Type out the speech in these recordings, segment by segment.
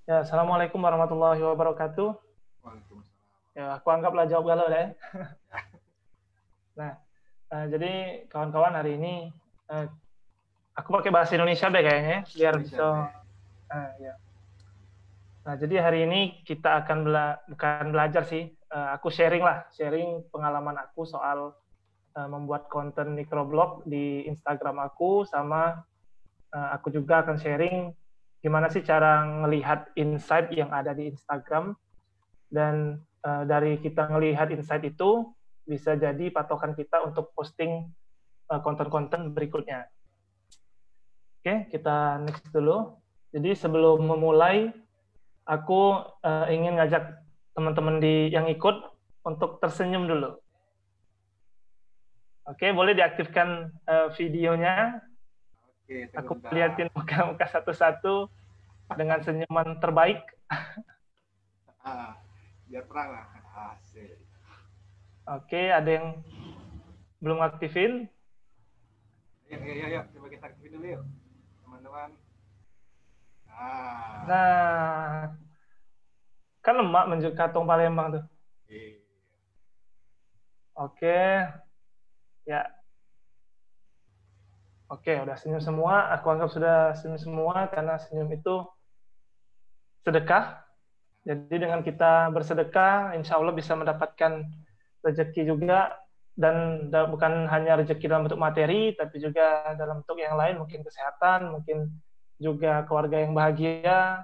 Ya, Assalamualaikum warahmatullahi wabarakatuh. Waalaikumsalam. Ya, aku anggaplah jawab galau deh. Ya. Nah, jadi kawan-kawan hari ini eh, aku pakai bahasa Indonesia deh kayaknya, biar Indonesia bisa. deh. Ya. Nah, jadi hari ini kita akan bukan belajar sih, aku sharing lah, sharing pengalaman aku soal membuat konten microblog di Instagram aku, sama aku juga akan sharing gimana sih cara ngelihat insight yang ada di Instagram. Dan dari kita ngelihat insight itu bisa jadi patokan kita untuk posting konten-konten berikutnya. Oke, kita next dulu. Jadi sebelum memulai, aku ingin ngajak teman-teman yang ikut untuk tersenyum dulu. Oke, boleh diaktifkan videonya. Oke, tunggu Aku bentar. liatin muka-muka satu-satu dengan senyuman terbaik. Ah, biar terang lah. Asik. Oke, ada yang belum aktifin? Yuk. Coba kita aktifin dulu yuk. Teman-teman. Ah. Nah, kan lemak menunjuk katong Palembang tuh. Iya. Oke, ya. Oke, udah senyum semua. Aku anggap sudah senyum semua karena senyum itu sedekah. Jadi dengan kita bersedekah, insya Allah bisa mendapatkan rezeki juga. Dan bukan hanya rezeki dalam bentuk materi, tapi juga dalam bentuk yang lain, mungkin kesehatan, mungkin juga keluarga yang bahagia,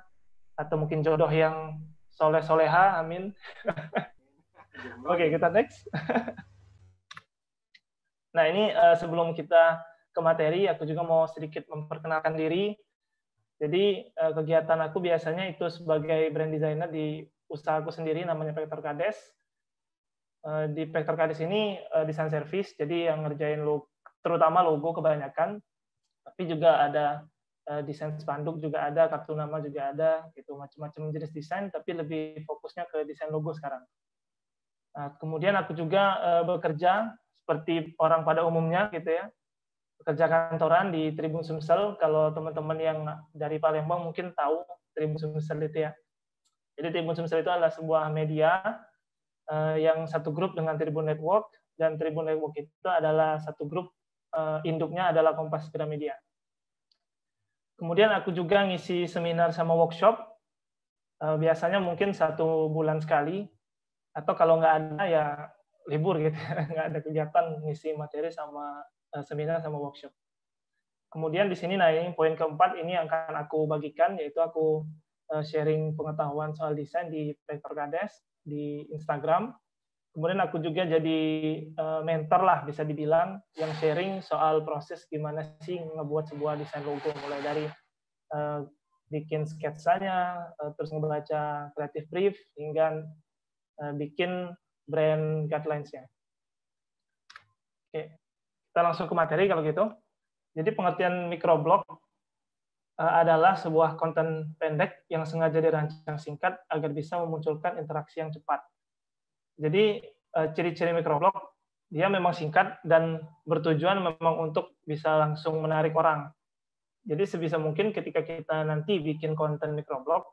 atau mungkin jodoh yang soleh-soleha, amin. Jomblo, Oke, kita jomblo. next. Nah, ini sebelum kita ke materi, aku juga mau sedikit memperkenalkan diri. Jadi kegiatan aku biasanya itu sebagai brand designer di usahaku sendiri, namanya Vector Kades. Di Vector Kades ini desain service, jadi yang ngerjain terutama logo kebanyakan, tapi juga ada desain spanduk juga ada, kartu nama juga ada, gitu, macam-macam jenis desain, tapi lebih fokusnya ke desain logo sekarang. Nah, kemudian aku juga bekerja seperti orang pada umumnya, gitu ya, kerja kantoran di Tribun Sumsel. Kalau teman-teman yang dari Palembang mungkin tahu Tribun Sumsel itu ya. Jadi Tribun Sumsel itu adalah sebuah media yang satu grup dengan Tribun Network, dan Tribun Network itu adalah satu grup induknya adalah Kompas Gramedia. Kemudian aku juga ngisi seminar sama workshop, biasanya mungkin 1 bulan sekali, atau kalau nggak ada ya libur gitu, nggak ada kegiatan, ngisi materi sama seminar sama workshop. Kemudian di sini, nah ini poin keempat, ini yang akan aku bagikan, yaitu aku sharing pengetahuan soal desain di Vector Kades di Instagram. Kemudian aku juga jadi mentor lah, bisa dibilang, yang sharing soal proses gimana sih ngebuat sebuah desain logo, mulai dari bikin sketsanya, terus ngebaca creative brief, hingga bikin brand guidelines-nya. Oke, kita langsung ke materi kalau gitu. Jadi pengertian microblog adalah sebuah konten pendek yang sengaja dirancang singkat agar bisa memunculkan interaksi yang cepat. Jadi ciri-ciri microblog, dia memang singkat dan bertujuan memang untuk bisa langsung menarik orang. Jadi sebisa mungkin ketika kita nanti bikin konten microblog,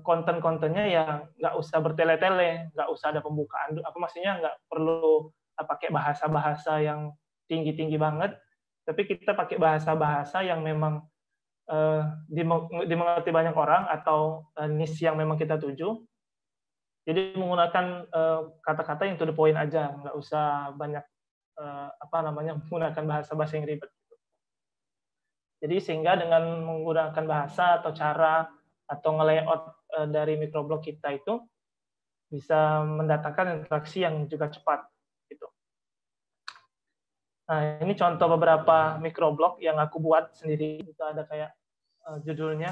konten-kontennya ya nggak usah bertele-tele, nggak usah ada pembukaan, apa maksudnya nggak perlu pakai bahasa-bahasa yang tinggi-tinggi banget, tapi kita pakai bahasa-bahasa yang memang dimengerti banyak orang, atau niche yang memang kita tuju. Jadi menggunakan kata-kata yang to the point aja, nggak usah banyak menggunakan bahasa-bahasa yang ribet. Jadi sehingga dengan menggunakan bahasa atau cara atau nge-layout dari microblog kita itu bisa mendatangkan interaksi yang juga cepat gitu. Nah, ini contoh beberapa microblog yang aku buat sendiri. Itu ada kayak judulnya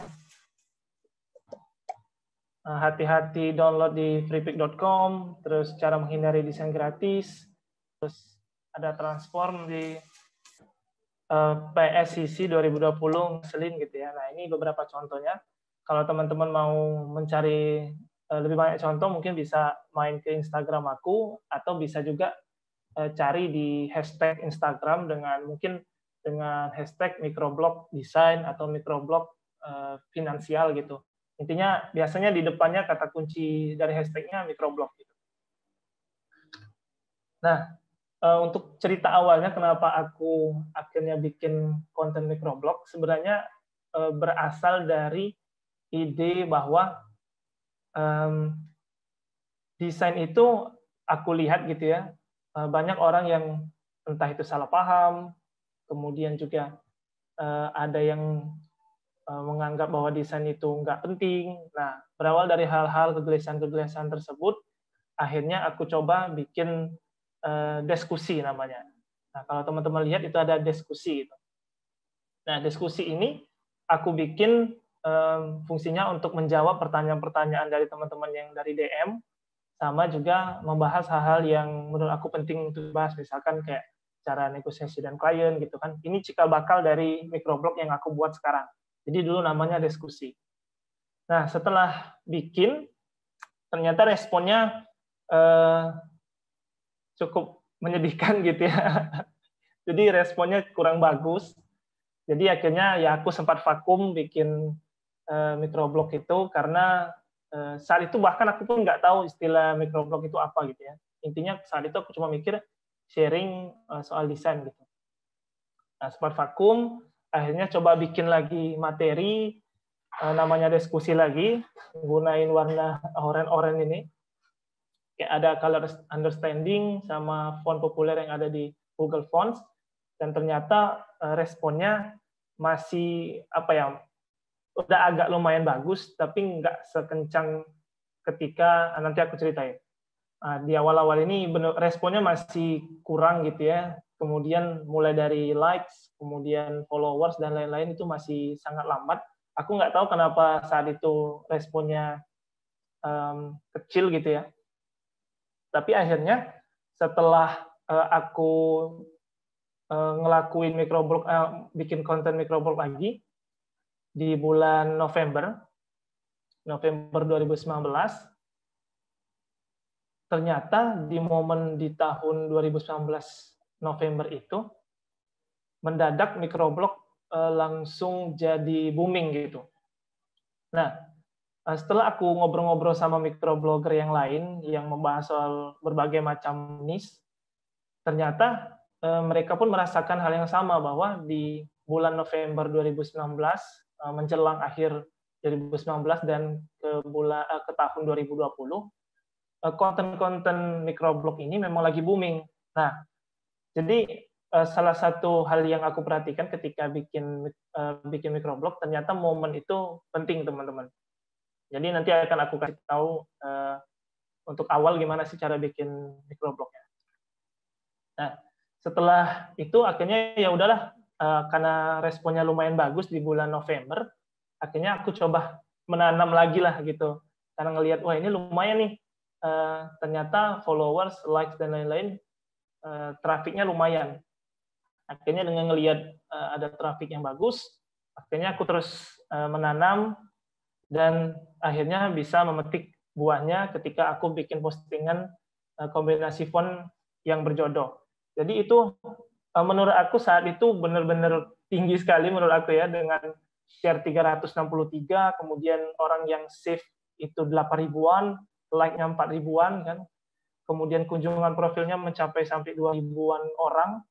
hati-hati download di freepik.com, terus cara menghindari desain gratis, terus ada transform di PSCC 2020 ngeselin gitu ya. Nah, ini beberapa contohnya. Kalau teman-teman mau mencari lebih banyak contoh, mungkin bisa main ke Instagram aku, atau bisa juga cari di hashtag Instagram dengan hashtag microblog desain atau microblog finansial gitu. Intinya biasanya di depannya kata kunci dari hashtagnya microblog gitu. Nah, untuk cerita awalnya kenapa aku akhirnya bikin konten microblog sebenarnya berasal dari ide bahwa desain itu aku lihat gitu ya, banyak orang yang entah itu salah paham, kemudian juga ada yang menganggap bahwa desain itu nggak penting. Nah, berawal dari hal-hal kegelisahan-kegelisahan tersebut, akhirnya aku coba bikin diskusi namanya. Nah, kalau teman-teman lihat itu ada diskusi. Nah, diskusi ini aku bikin fungsinya untuk menjawab pertanyaan-pertanyaan dari teman-teman yang dari DM, sama juga membahas hal-hal yang menurut aku penting untuk dibahas, misalkan kayak cara negosiasi dan klien gitu kan. Ini cikal bakal dari microblog yang aku buat sekarang. Jadi dulu namanya diskusi. Nah, setelah bikin, ternyata responnya cukup menyedihkan gitu ya. Jadi responnya kurang bagus. Jadi akhirnya ya aku sempat vakum bikin microblog itu karena saat itu bahkan aku pun nggak tahu istilah microblog itu apa gitu ya. Intinya saat itu aku cuma mikir sharing soal desain gitu. Nah, sempat vakum, akhirnya coba bikin lagi materi namanya diskusi lagi, gunain warna oranye-oranye ini. Kayak ada color understanding sama font populer yang ada di Google Fonts, dan ternyata responnya masih apa ya, udah agak lumayan bagus, tapi nggak sekencang ketika nanti aku ceritain. Di awal-awal ini responnya masih kurang gitu ya. Kemudian mulai dari likes, kemudian followers dan lain-lain itu masih sangat lambat. Aku nggak tahu kenapa saat itu responnya kecil gitu ya. Tapi akhirnya setelah aku ngelakuin microblog, bikin konten microblog lagi di bulan November 2019, ternyata di momen di tahun 2019 November itu mendadak microblog langsung jadi booming gitu. Nah, setelah aku ngobrol-ngobrol sama microblogger yang lain yang membahas soal berbagai macam niche, ternyata mereka pun merasakan hal yang sama, bahwa di bulan November 2019 menjelang akhir 2019 dan ke tahun 2020, konten-konten microblog ini memang lagi booming. Nah, jadi salah satu hal yang aku perhatikan ketika bikin microblog, ternyata momen itu penting, teman-teman. Jadi nanti akan aku kasih tahu untuk awal gimana sih cara bikin microblognya. Nah, setelah itu akhirnya ya udahlah, karena responnya lumayan bagus di bulan November, akhirnya aku coba menanam lagi lah gitu. Karena ngelihat, wah ini lumayan nih, ternyata followers, likes dan lain-lain, trafiknya lumayan. Akhirnya dengan ngelihat ada trafik yang bagus, akhirnya aku terus menanam, dan akhirnya bisa memetik buahnya ketika aku bikin postingan kombinasi font yang berjodoh. Jadi itu menurut aku saat itu benar-benar tinggi sekali menurut aku ya, dengan share 363, kemudian orang yang save itu 8 ribuan, like-nya 4 ribuan kan. Kemudian kunjungan profilnya mencapai sampai 2 ribuan orang,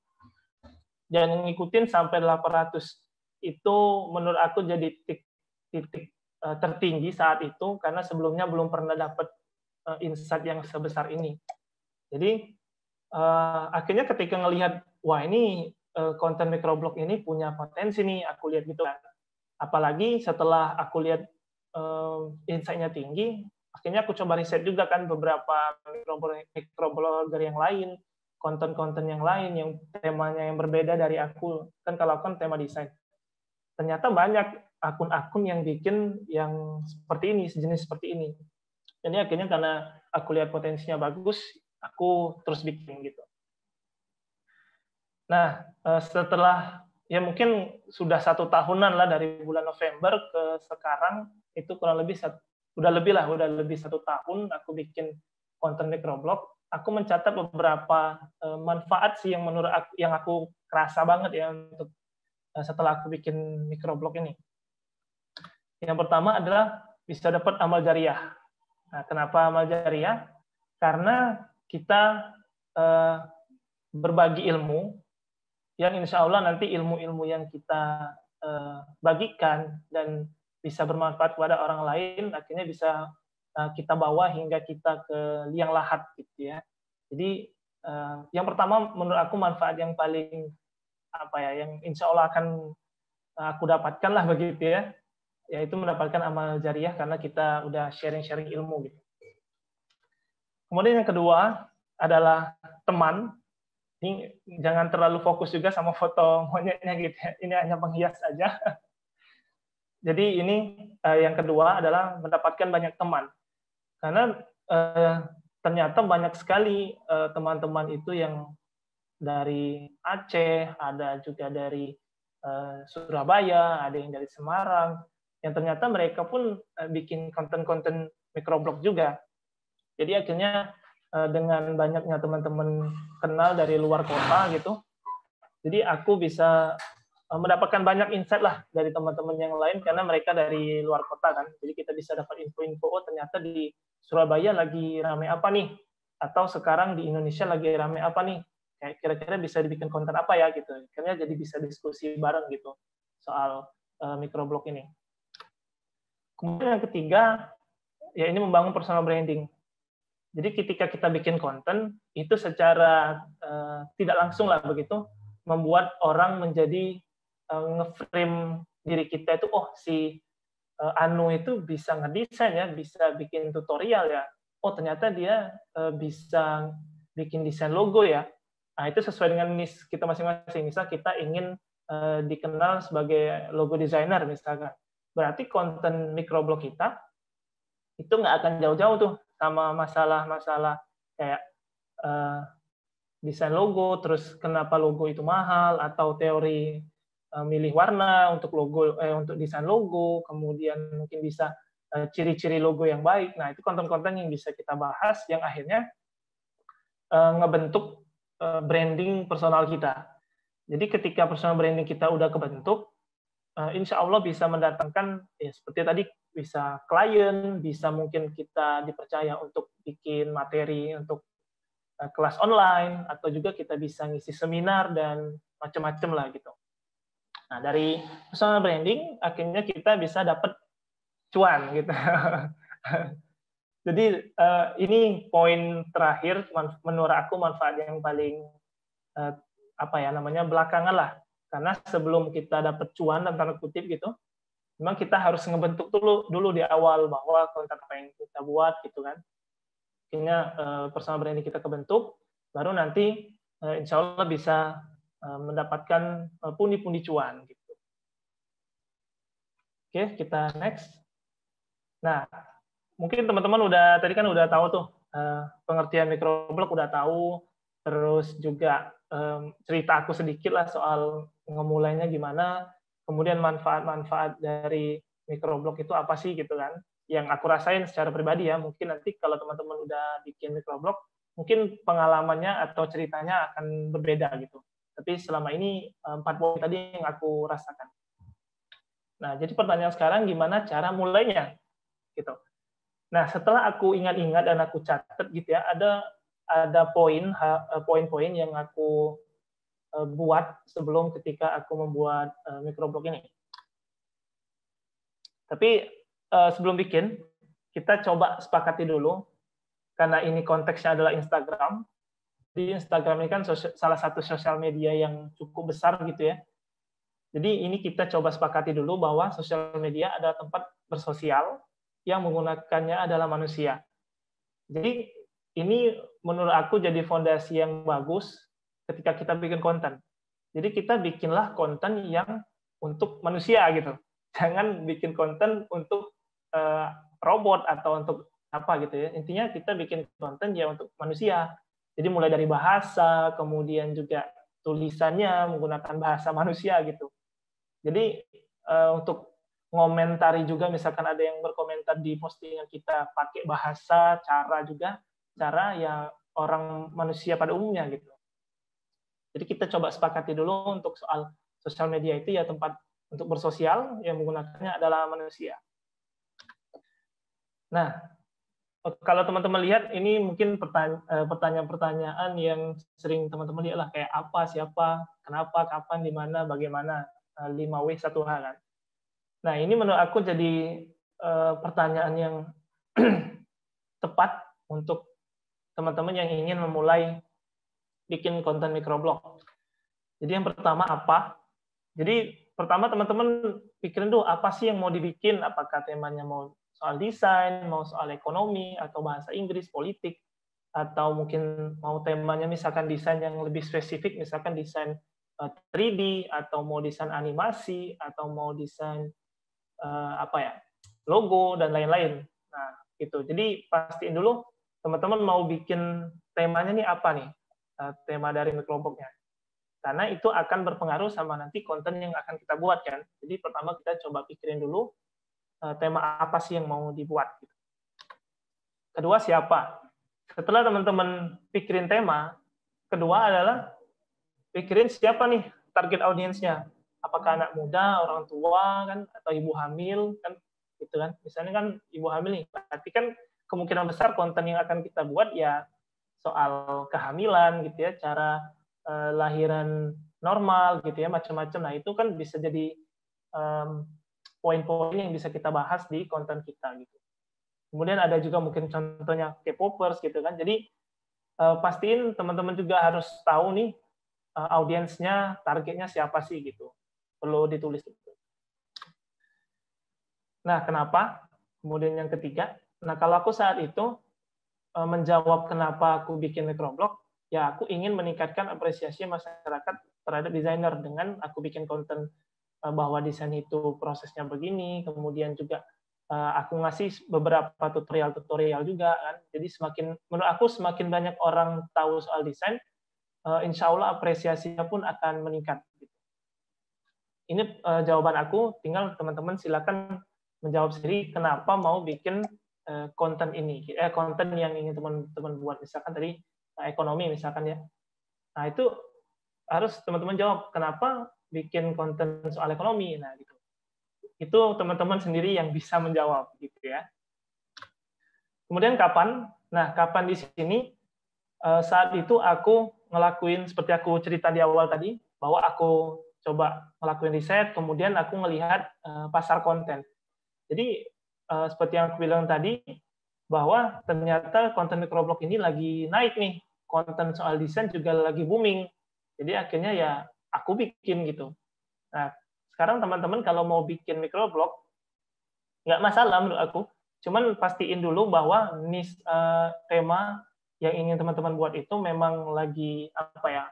dan ngikutin sampai 800. Itu menurut aku jadi titik tertinggi saat itu, karena sebelumnya belum pernah dapat insight yang sebesar ini. Jadi akhirnya ketika ngelihat, wah ini konten microblog ini punya potensi nih, aku lihat gitu kan. Apalagi setelah aku lihat insight-nya tinggi, akhirnya aku coba riset juga kan beberapa microblogger yang lain, konten-konten yang lain yang temanya yang berbeda dari aku. Kan kalau aku kan tema desain. Ternyata banyak akun-akun yang bikin yang seperti ini, sejenis seperti ini. Jadi akhirnya karena aku lihat potensinya bagus, aku terus bikin gitu. Nah, setelah ya mungkin sudah 1 tahunan lah dari bulan November ke sekarang, itu kurang lebih udah lebih 1 tahun aku bikin konten microblog. Aku mencatat beberapa manfaat sih yang menurut aku, yang aku kerasa banget ya untuk setelah aku bikin microblog ini. Yang pertama adalah bisa dapat amal jariah. Nah, kenapa amal jariah? Karena kita berbagi ilmu yang insya Allah nanti ilmu-ilmu yang kita bagikan dan bisa bermanfaat kepada orang lain, akhirnya bisa kita bawa hingga kita ke liang lahat gitu ya. Jadi yang pertama menurut aku manfaat yang paling yang insya Allah akan aku dapatkan lah begitu ya, yaitu mendapatkan amal jariah karena kita udah sharing-sharing ilmu gitu. Kemudian yang kedua adalah teman. Ini jangan terlalu fokus juga sama foto monyetnya gitu ya. Ini hanya penghias aja. Jadi ini yang kedua adalah mendapatkan banyak teman. Karena ternyata banyak sekali teman-teman itu yang dari Aceh, ada juga dari Surabaya, ada yang dari Semarang, yang ternyata mereka pun bikin konten-konten microblog juga. Jadi akhirnya dengan banyaknya teman-teman kenal dari luar kota gitu, jadi aku bisa mendapatkan banyak insight lah dari teman-teman yang lain karena mereka dari luar kota kan. Jadi kita bisa dapat info-info, oh ternyata di Surabaya lagi rame apa nih, atau sekarang di Indonesia lagi rame apa nih, kayak kira-kira bisa dibikin konten apa ya gitu. Akhirnya jadi bisa diskusi bareng gitu soal microblog ini. Kemudian yang ketiga, ya ini membangun personal branding. Jadi ketika kita bikin konten, itu secara tidak langsung lah begitu, membuat orang menjadi nge-frame diri kita itu, oh si Anu itu bisa ngedesain ya, bisa bikin tutorial ya, oh ternyata dia bisa bikin desain logo ya. Nah itu sesuai dengan niche kita masing-masing. Misal kita ingin dikenal sebagai logo designer misalkan, berarti konten microblog kita itu nggak akan jauh-jauh tuh sama masalah-masalah kayak desain logo, terus kenapa logo itu mahal, atau teori milih warna untuk logo, untuk desain logo, kemudian mungkin bisa ciri-ciri logo yang baik. Nah itu konten-konten yang bisa kita bahas, yang akhirnya ngebentuk branding personal kita. Jadi ketika personal branding kita udah kebentuk, insya Allah bisa mendatangkan, ya seperti tadi, bisa klien, bisa mungkin kita dipercaya untuk bikin materi untuk kelas online, atau juga kita bisa ngisi seminar dan macam-macam lah gitu. Nah dari personal branding akhirnya kita bisa dapat cuan gitu. Jadi ini poin terakhir menurut aku manfaat yang paling belakangan lah. Karena sebelum kita dapat cuan dan tanda kutip gitu, memang kita harus ngebentuk dulu di awal bahwa konten apa yang kita buat gitu kan. Akhirnya personal branding kita kebentuk, baru nanti insya Allah bisa mendapatkan pundi-pundi cuan gitu. Oke, kita next. Nah, mungkin teman-teman tadi kan udah tahu tuh pengertian microblog, udah tahu, terus juga cerita aku sedikit lah soal ngemulainya gimana, kemudian manfaat-manfaat dari microblog itu apa sih gitu kan, yang aku rasain secara pribadi ya. Mungkin nanti kalau teman-teman udah bikin microblog, mungkin pengalamannya atau ceritanya akan berbeda gitu. Tapi selama ini 4 poin tadi yang aku rasakan. Nah, jadi pertanyaan sekarang gimana cara mulainya gitu. Nah, setelah aku ingat-ingat dan aku catat gitu ya, ada poin-poin yang aku buat sebelum ketika aku membuat microblog ini. Tapi sebelum bikin, kita coba sepakati dulu, karena ini konteksnya adalah Instagram. Di Instagram ini kan salah satu sosial media yang cukup besar gitu ya. Jadi ini kita coba sepakati dulu bahwa sosial media adalah tempat bersosial yang menggunakannya adalah manusia. Jadi ini menurut aku jadi fondasi yang bagus ketika kita bikin konten. Jadi kita bikinlah konten yang untuk manusia gitu. Jangan bikin konten untuk robot atau untuk apa gitu ya. Intinya kita bikin konten ya untuk manusia. Jadi mulai dari bahasa, kemudian juga tulisannya menggunakan bahasa manusia gitu. Jadi untuk ngomentari juga, misalkan ada yang berkomentar di postingan kita pakai bahasa, cara ya orang manusia pada umumnya gitu. Jadi kita coba sepakati dulu untuk soal sosial media itu ya tempat untuk bersosial yang menggunakannya adalah manusia. Nah, kalau teman-teman lihat, ini mungkin pertanyaan-pertanyaan yang sering teman-teman lihat lah, kayak apa, siapa, kenapa, kapan, di mana, bagaimana, 5W 1H kan. Nah, ini menurut aku jadi pertanyaan yang tepat untuk teman-teman yang ingin memulai bikin konten microblog. Jadi yang pertama apa? Jadi pertama teman-teman pikirin dulu apa sih yang mau dibikin, apakah temanya mau soal desain, mau soal ekonomi, atau bahasa Inggris, politik, atau mungkin mau temanya misalkan desain yang lebih spesifik, misalkan desain 3D, atau mau desain animasi, atau mau desain apa ya, logo, dan lain-lain. Nah, gitu. Jadi pastiin dulu teman-teman mau bikin temanya nih apa nih, tema dari microblognya. Karena itu akan berpengaruh sama nanti konten yang akan kita buat kan. Jadi pertama kita coba pikirin dulu tema apa sih yang mau dibuat. Kedua siapa. Setelah teman-teman pikirin tema, kedua adalah pikirin siapa nih target audiensnya. Apakah anak muda, orang tua kan, atau ibu hamil kan, gitu kan. Misalnya kan ibu hamil nih, berarti kan kemungkinan besar konten yang akan kita buat ya soal kehamilan gitu ya, cara lahiran normal gitu ya, macam-macam. Nah, itu kan bisa jadi poin-poin yang bisa kita bahas di konten kita gitu. Kemudian ada juga mungkin contohnya K-popers gitu kan. Jadi pastiin teman-teman juga harus tahu nih audiensnya, targetnya siapa sih gitu. Perlu ditulis itu. Nah, kenapa? Kemudian yang ketiga, nah kalau aku saat itu menjawab kenapa aku bikin microblog, ya aku ingin meningkatkan apresiasi masyarakat terhadap desainer dengan aku bikin konten bahwa desain itu prosesnya begini, kemudian juga aku ngasih beberapa tutorial-tutorial juga kan. Jadi menurut aku semakin banyak orang tahu soal desain, insya Allah apresiasinya pun akan meningkat. Ini jawaban aku, tinggal teman-teman silakan menjawab sendiri kenapa mau bikin konten ini, konten yang ingin teman-teman buat, misalkan tadi ekonomi misalkan ya. Nah itu harus teman-teman jawab kenapa bikin konten soal ekonomi. Nah gitu. Itu teman-teman sendiri yang bisa menjawab gitu ya. Kemudian kapan? Nah kapan di sini saat itu aku ngelakuin seperti aku cerita di awal tadi, bahwa aku coba ngelakuin riset, kemudian aku ngelihat pasar konten. Jadi seperti yang aku bilang tadi, bahwa ternyata konten microblog ini lagi naik nih, konten soal desain juga lagi booming. Jadi akhirnya ya aku bikin gitu. Nah sekarang teman-teman kalau mau bikin microblog, nggak masalah menurut aku, cuman pastiin dulu bahwa tema yang ingin teman-teman buat itu memang lagi apa ya,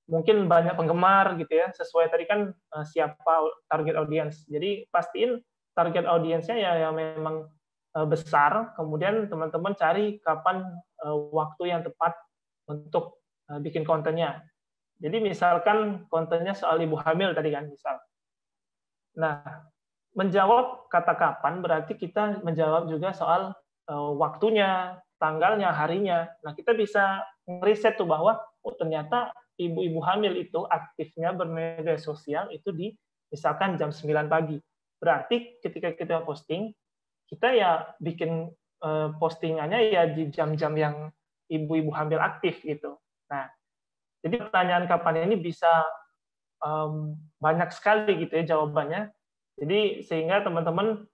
mungkin banyak penggemar gitu ya, sesuai tadi kan siapa target audience. Jadi pastiin target audiensnya ya memang besar, kemudian teman-teman cari kapan waktu yang tepat untuk bikin kontennya. Jadi misalkan kontennya soal ibu hamil tadi kan, misal. Nah, menjawab kata kapan berarti kita menjawab juga soal waktunya, tanggalnya, harinya. Nah, kita bisa ngeriset tuh bahwa oh ternyata ibu-ibu hamil itu aktifnya bermedia sosial itu di misalkan jam 9 pagi. Berarti ketika kita posting, kita ya bikin postingannya ya di jam-jam yang ibu-ibu hamil aktif gitu. Nah, jadi pertanyaan kapan ini bisa banyak sekali gitu ya jawabannya. Jadi sehingga teman-teman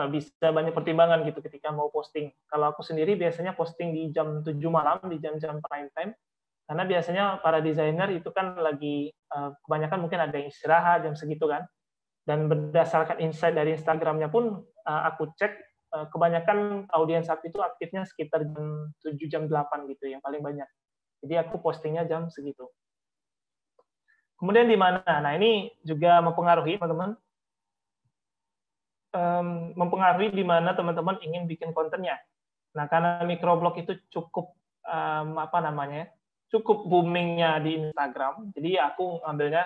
bisa banyak pertimbangan gitu ketika mau posting. Kalau aku sendiri biasanya posting di jam 7 malam, di jam-jam prime time, karena biasanya para desainer itu kan lagi, kebanyakan mungkin ada yang istirahat jam segitu kan, dan berdasarkan insight dari Instagramnya pun aku cek, kebanyakan audiens aku itu aktifnya sekitar jam 7, jam 8 gitu, yang paling banyak. Jadi aku postingnya jam segitu. Kemudian di mana? Nah ini juga mempengaruhi teman-teman, mempengaruhi di mana teman-teman ingin bikin kontennya. Nah, karena microblog itu cukup cukup boomingnya di Instagram, jadi aku ngambilnya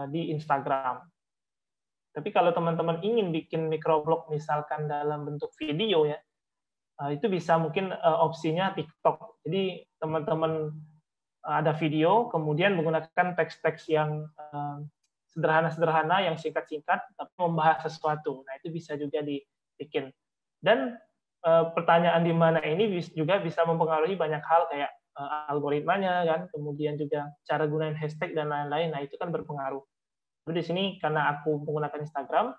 di Instagram. Tapi kalau teman-teman ingin bikin microblog misalkan dalam bentuk video ya, itu bisa mungkin opsinya TikTok. Jadi teman-teman ada video, kemudian menggunakan teks-teks yang sederhana-sederhana, yang singkat-singkat, tapi membahas sesuatu. Nah, itu bisa juga dibikin. Dan pertanyaan di mana ini juga bisa mempengaruhi banyak hal kayak algoritmanya kan, kemudian juga cara gunain hashtag dan lain-lain. Nah, itu kan berpengaruh. Jadi di sini karena aku menggunakan Instagram,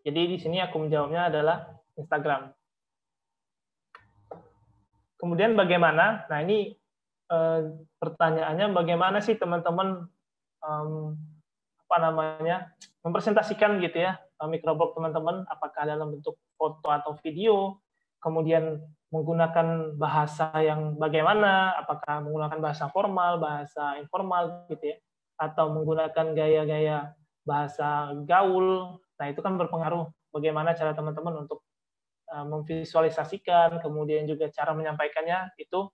jadi di sini aku menjawabnya adalah Instagram. Kemudian bagaimana? Nah, ini pertanyaannya bagaimana sih teman-teman mempresentasikan gitu ya microblog teman-teman, apakah dalam bentuk foto atau video, kemudian menggunakan bahasa yang bagaimana, apakah menggunakan bahasa formal, bahasa informal gitu ya, atau menggunakan gaya-gaya bahasa gaul. Nah, itu kan berpengaruh bagaimana cara teman-teman untuk memvisualisasikan, kemudian juga cara menyampaikannya itu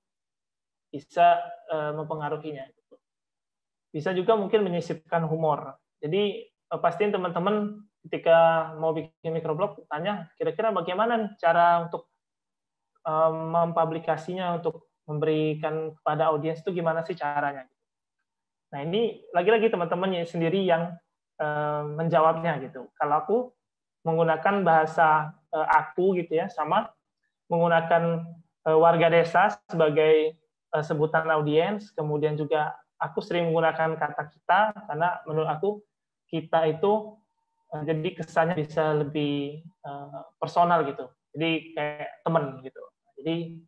bisa mempengaruhinya. Bisa juga mungkin menyisipkan humor. Jadi pastiin teman-teman ketika mau bikin microblog tanya kira-kira bagaimana cara untuk mempublikasinya, untuk memberikan kepada audiens itu gimana sih caranya. Nah, ini lagi-lagi teman-teman sendiri yang menjawabnya gitu. Kalau aku menggunakan bahasa aku gitu ya, sama menggunakan warga desa sebagai sebutan audiens, kemudian juga aku sering menggunakan kata kita karena menurut aku kita itu jadi kesannya bisa lebih personal gitu. Jadi kayak teman gitu. Jadi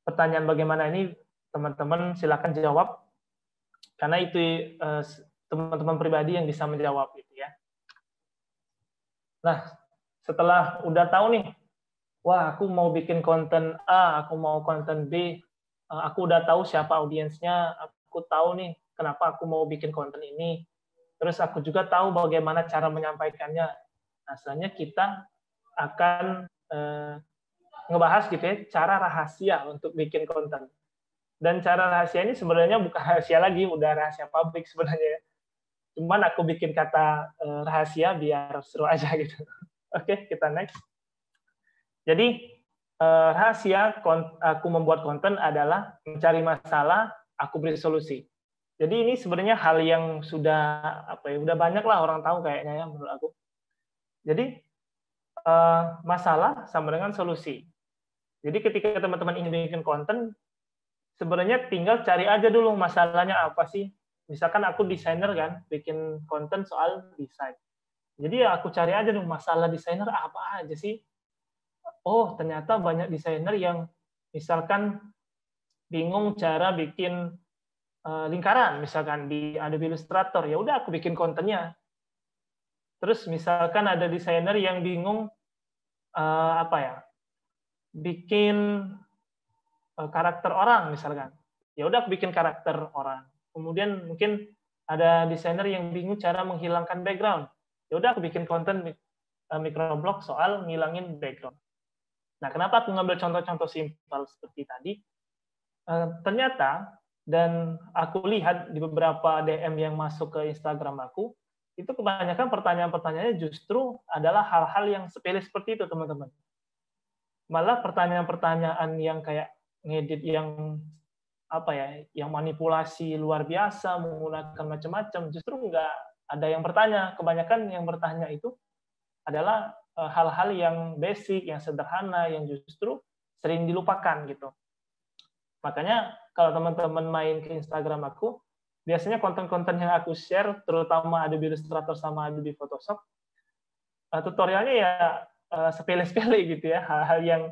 pertanyaan bagaimana ini teman-teman silakan jawab karena itu teman-teman pribadi yang bisa menjawab gitu ya. Nah, setelah udah tahu nih, wah aku mau bikin konten A, aku mau konten B, aku udah tahu siapa audiensnya, aku tahu nih kenapa aku mau bikin konten ini. Terus aku juga tahu bagaimana cara menyampaikannya. Nah, selanjutnya kita akan ngebahas gitu ya, cara rahasia untuk bikin konten. Dan cara rahasia ini sebenarnya bukan rahasia lagi, udah rahasia publik sebenarnya. Cuman aku bikin kata rahasia biar seru aja gitu. Oke, kita next. Jadi rahasia aku membuat konten adalah mencari masalah, aku beri solusi. Jadi ini sebenarnya hal yang sudah udah banyak lah orang tahu kayaknya ya menurut aku. Jadi masalah sama dengan solusi. Jadi ketika teman-teman ingin bikin konten, sebenarnya tinggal cari aja dulu masalahnya apa sih. Misalkan aku desainer kan, bikin konten soal desain. Jadi ya aku cari aja dong masalah desainer apa aja sih. Oh, ternyata banyak desainer yang misalkan bingung cara bikin lingkaran, misalkan di Adobe Illustrator, ya udah aku bikin kontennya. Terus misalkan ada desainer yang bingung bikin karakter orang misalkan, ya udah aku bikin karakter orang. Kemudian mungkin ada desainer yang bingung cara menghilangkan background, ya udah aku bikin konten microblog soal ngilangin background. Nah, kenapa aku ngambil contoh-contoh simpel seperti tadi? Ternyata, dan aku lihat di beberapa DM yang masuk ke Instagram aku, itu kebanyakan pertanyaan-pertanyaannya justru adalah hal-hal yang sepele seperti itu, teman-teman. Malah pertanyaan-pertanyaan yang kayak ngedit yang yang manipulasi luar biasa, menggunakan macam-macam, justru nggak ada yang bertanya. Kebanyakan yang bertanya itu adalah hal-hal yang basic, yang sederhana, yang justru sering dilupakan gitu. Makanya kalau teman-teman main ke Instagram aku, biasanya konten-konten yang aku share, terutama Adobe Illustrator sama Adobe Photoshop, tutorialnya ya sepele-sepele gitu ya, hal-hal yang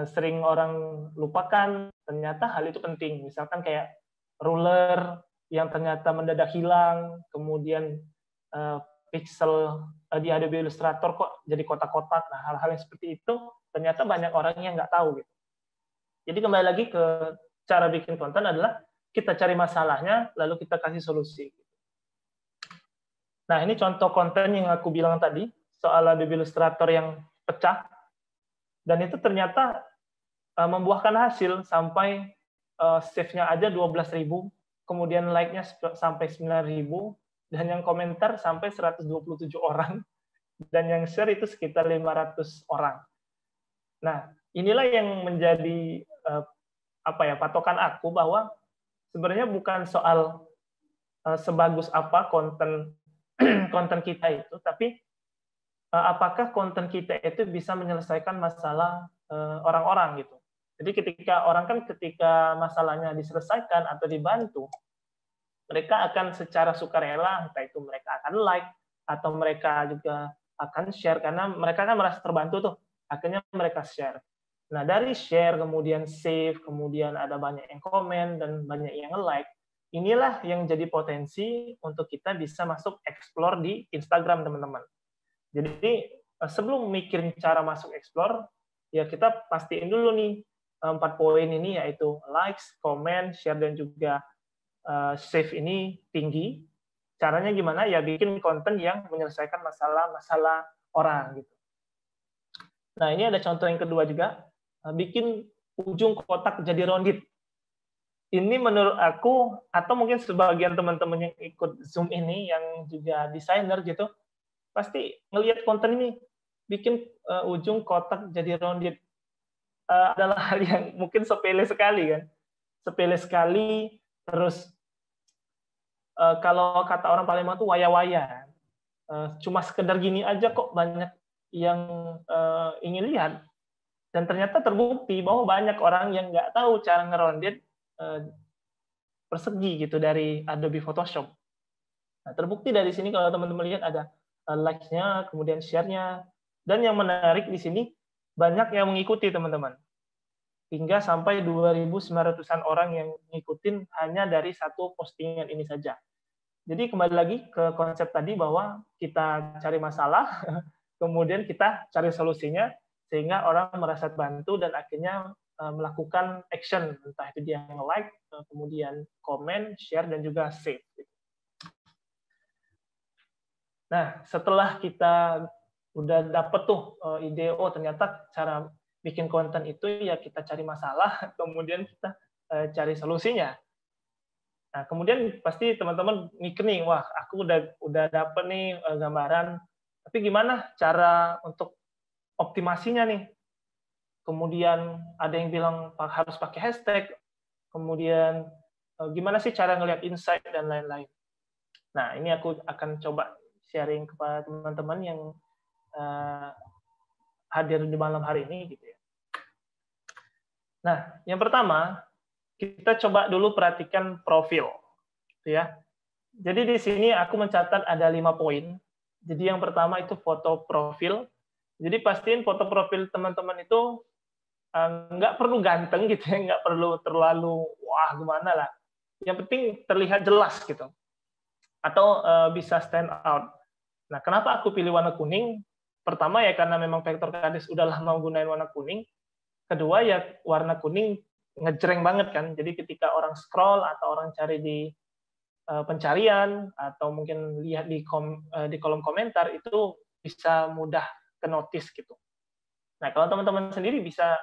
sering orang lupakan, ternyata hal itu penting. Misalkan kayak ruler yang ternyata mendadak hilang, kemudian pixel di Adobe Illustrator kok jadi kotak-kotak. Nah, hal-hal yang seperti itu ternyata banyak orang yang nggak tahu gitu. Jadi kembali lagi ke cara bikin konten adalah kita cari masalahnya, lalu kita kasih solusi. Nah, ini contoh konten yang aku bilang tadi, soal Adobe Illustrator yang pecah, dan itu ternyata membuahkan hasil sampai save-nya aja 12.000, kemudian like-nya sampai 9.000, dan yang komentar sampai 127 orang, dan yang share itu sekitar 500 orang. Nah, inilah yang menjadi patokan aku bahwa sebenarnya bukan soal sebagus apa konten konten kita itu, tapi apakah konten kita itu bisa menyelesaikan masalah orang-orang gitu. Jadi ketika masalahnya diselesaikan atau dibantu, mereka akan secara sukarela, entah itu mereka akan like atau mereka juga akan share karena mereka kan merasa terbantu tuh. Akhirnya mereka share. Nah, dari share, kemudian save, kemudian ada banyak yang komen, dan banyak yang like, inilah yang jadi potensi untuk kita bisa masuk explore di Instagram, teman-teman. Jadi, sebelum mikirin cara masuk explore, ya kita pastiin dulu nih, 4 poin ini, yaitu likes, comment, share, dan juga save ini tinggi. Caranya gimana? Ya bikin konten yang menyelesaikan masalah-masalah orang, gitu. Nah, ini ada contoh yang kedua juga, bikin ujung kotak jadi rounded. Ini menurut aku, atau mungkin sebagian teman-teman yang ikut Zoom ini, yang juga desainer gitu, pasti ngelihat konten ini, bikin ujung kotak jadi rounded. Adalah hal yang mungkin sepele sekali kan. Sepele sekali, terus kalau kata orang Palembang tuh waya-waya. Cuma sekedar gini aja kok banyak yang ingin lihat. Dan ternyata terbukti bahwa banyak orang yang nggak tahu cara ngerounded persegi gitu dari Adobe Photoshop. Nah, terbukti dari sini kalau teman-teman lihat ada like-nya, kemudian share-nya. Dan yang menarik di sini, banyak yang mengikuti, teman-teman. Hingga sampai 2.900-an orang yang ngikutin hanya dari satu postingan ini saja. Jadi kembali lagi ke konsep tadi bahwa kita cari masalah, kemudian kita cari solusinya, sehingga orang merasa terbantu dan akhirnya melakukan action, entah itu dia nge-like, kemudian komen, share, dan juga save. Nah, setelah kita udah dapet tuh ide, oh ternyata cara bikin konten itu ya kita cari masalah, kemudian kita cari solusinya. Nah, kemudian pasti teman-teman mikir nih, wah aku udah dapet nih gambaran, tapi gimana cara untuk optimasinya nih? Kemudian ada yang bilang harus pakai hashtag, kemudian gimana sih cara ngelihat insight dan lain-lain. Nah, ini aku akan coba sharing kepada teman-teman yang hadir di malam hari ini gitu ya. Nah, yang pertama kita coba dulu perhatikan profil, gitu ya. Jadi di sini aku mencatat ada 5 poin. Jadi yang pertama itu foto profil. Jadi pastiin foto profil teman-teman itu nggak perlu ganteng gitu ya, nggak perlu terlalu wah gimana lah. Yang penting terlihat jelas gitu, atau bisa stand out. Nah, kenapa aku pilih warna kuning? Pertama ya karena memang Vektor Kades udah lama menggunakan warna kuning. Kedua ya warna kuning ngejreng banget kan. Jadi ketika orang scroll atau orang cari di pencarian atau mungkin lihat di kolom komentar itu bisa mudah ke notice gitu. Nah, kalau teman-teman sendiri bisa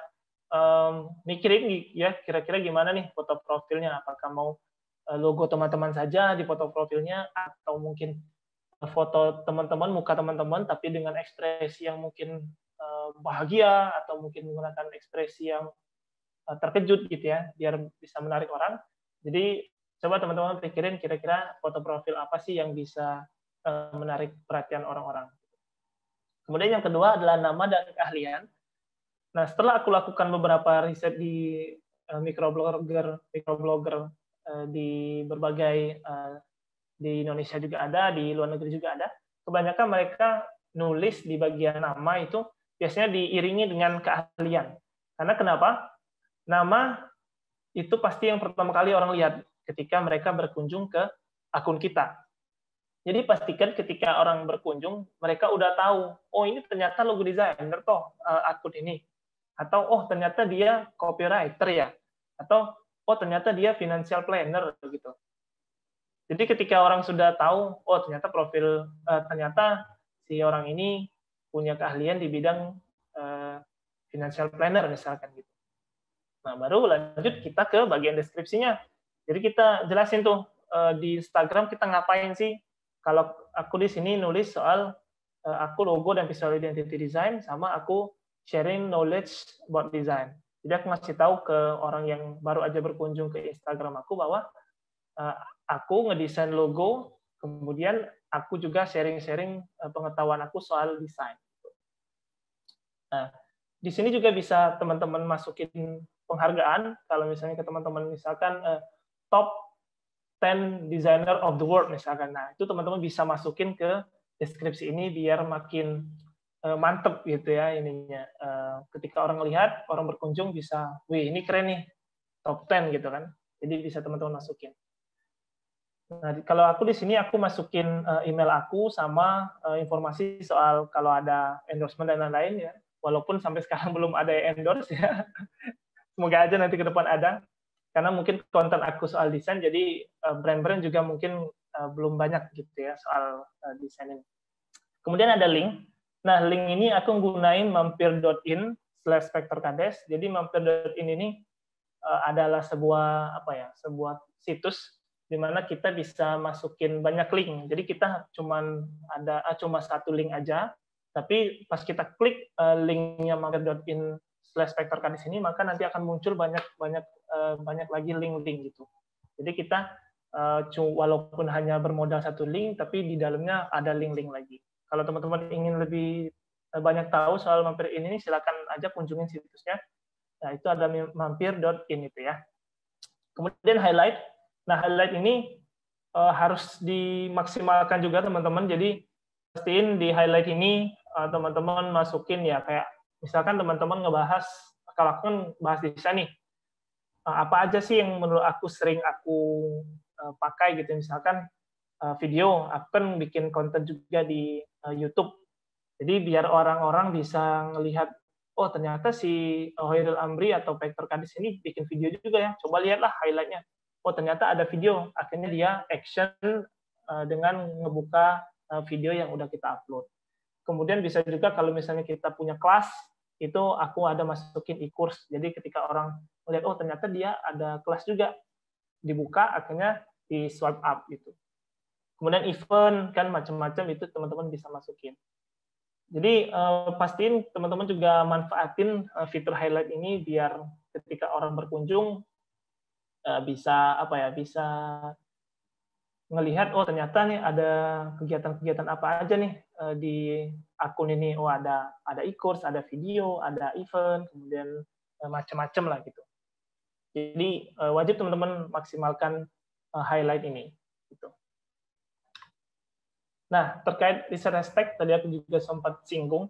mikirin ya kira-kira gimana nih foto profilnya, apakah mau logo teman-teman saja di foto profilnya atau mungkin foto teman-teman, muka teman-teman tapi dengan ekspresi yang mungkin bahagia atau mungkin menggunakan ekspresi yang terkejut gitu ya, biar bisa menarik orang. Jadi coba teman-teman pikirin kira-kira foto profil apa sih yang bisa menarik perhatian orang-orang. Kemudian yang kedua adalah nama dan keahlian. Nah, setelah aku lakukan beberapa riset di microblogger di berbagai di Indonesia juga ada, di luar negeri juga ada. Kebanyakan mereka nulis di bagian nama itu biasanya diiringi dengan keahlian. Karena kenapa? Nama itu pasti yang pertama kali orang lihat ketika mereka berkunjung ke akun kita. Jadi pastikan ketika orang berkunjung, mereka udah tahu, oh ini ternyata logo designer toh akun ini. Atau oh ternyata dia copywriter ya. Atau oh ternyata dia financial planner gitu. Jadi ketika orang sudah tahu, oh ternyata si orang ini punya keahlian di bidang financial planner misalkan gitu. Nah, baru lanjut kita ke bagian deskripsinya. Jadi kita jelasin tuh di Instagram kita ngapain sih. Kalau aku di sini nulis soal aku logo dan visual identity design, sama aku sharing knowledge about design. Jadi aku ngasih tahu ke orang yang baru aja berkunjung ke Instagram aku bahwa aku ngedesain logo, kemudian aku juga sharing-sharing pengetahuan aku soal desain. Nah, Di sini juga bisa teman-teman masukin penghargaan, kalau misalnya ke teman-teman misalkan top 10 designer of the world misalkan. Nah, itu teman-teman bisa masukin ke deskripsi ini biar makin mantep gitu ya ininya. Ketika orang lihat, orang berkunjung bisa, wih ini keren nih, top 10 gitu kan. Jadi bisa teman-teman masukin. Nah, kalau aku di sini aku masukin email aku sama informasi soal kalau ada endorsement dan lain-lain ya. Walaupun sampai sekarang belum ada endorse ya. Semoga aja nanti ke depan ada. Karena mungkin konten aku soal desain, jadi brand-brand juga mungkin belum banyak gitu ya soal desain ini. Kemudian ada link. Nah, link ini aku gunain mampir.in/vektorkades. Jadi mampir.in ini adalah sebuah sebuah situs di mana kita bisa masukin banyak link. Jadi kita cuma satu link aja, tapi pas kita klik linknya mampir.in/vektorkades ini, maka nanti akan muncul banyak lagi link-link gitu. Jadi kita walaupun hanya bermodal satu link, tapi di dalamnya ada link-link lagi. Kalau teman-teman ingin lebih banyak tahu soal mampir ini, silakan aja kunjungin situsnya. Nah, itu ada mampir.in itu ya. Kemudian highlight. Nah, highlight ini harus dimaksimalkan juga teman-teman. Jadi pastiin di highlight ini teman-teman masukin ya kayak misalkan teman-teman ngebahas, kalau aku kan bahas desain nih, apa aja sih yang menurut aku sering aku pakai gitu. Misalkan video, aku kan bikin konten juga di YouTube. Jadi biar orang-orang bisa ngelihat, oh ternyata si Hoiril Amri atau VektorKades ini bikin video juga ya. Coba lihatlah highlight-nya. Oh ternyata ada video. Akhirnya dia action dengan ngebuka video yang udah kita upload. Kemudian bisa juga kalau misalnya kita punya kelas, itu aku ada masukin e-course. Jadi ketika orang melihat, oh ternyata dia ada kelas juga, dibuka, akhirnya di swipe up gitu. Kemudian event, kan macam-macam itu teman-teman bisa masukin. Jadi pastiin teman-teman juga manfaatin fitur highlight ini biar ketika orang berkunjung bisa bisa ngelihat, oh ternyata nih ada kegiatan-kegiatan apa aja nih di akun ini. Oh ada e-course, ada video, ada event, kemudian macam-macam lah gitu. Jadi wajib teman-teman maksimalkan highlight ini. Gitu. Nah, terkait riset hashtag, tadi aku juga sempat singgung.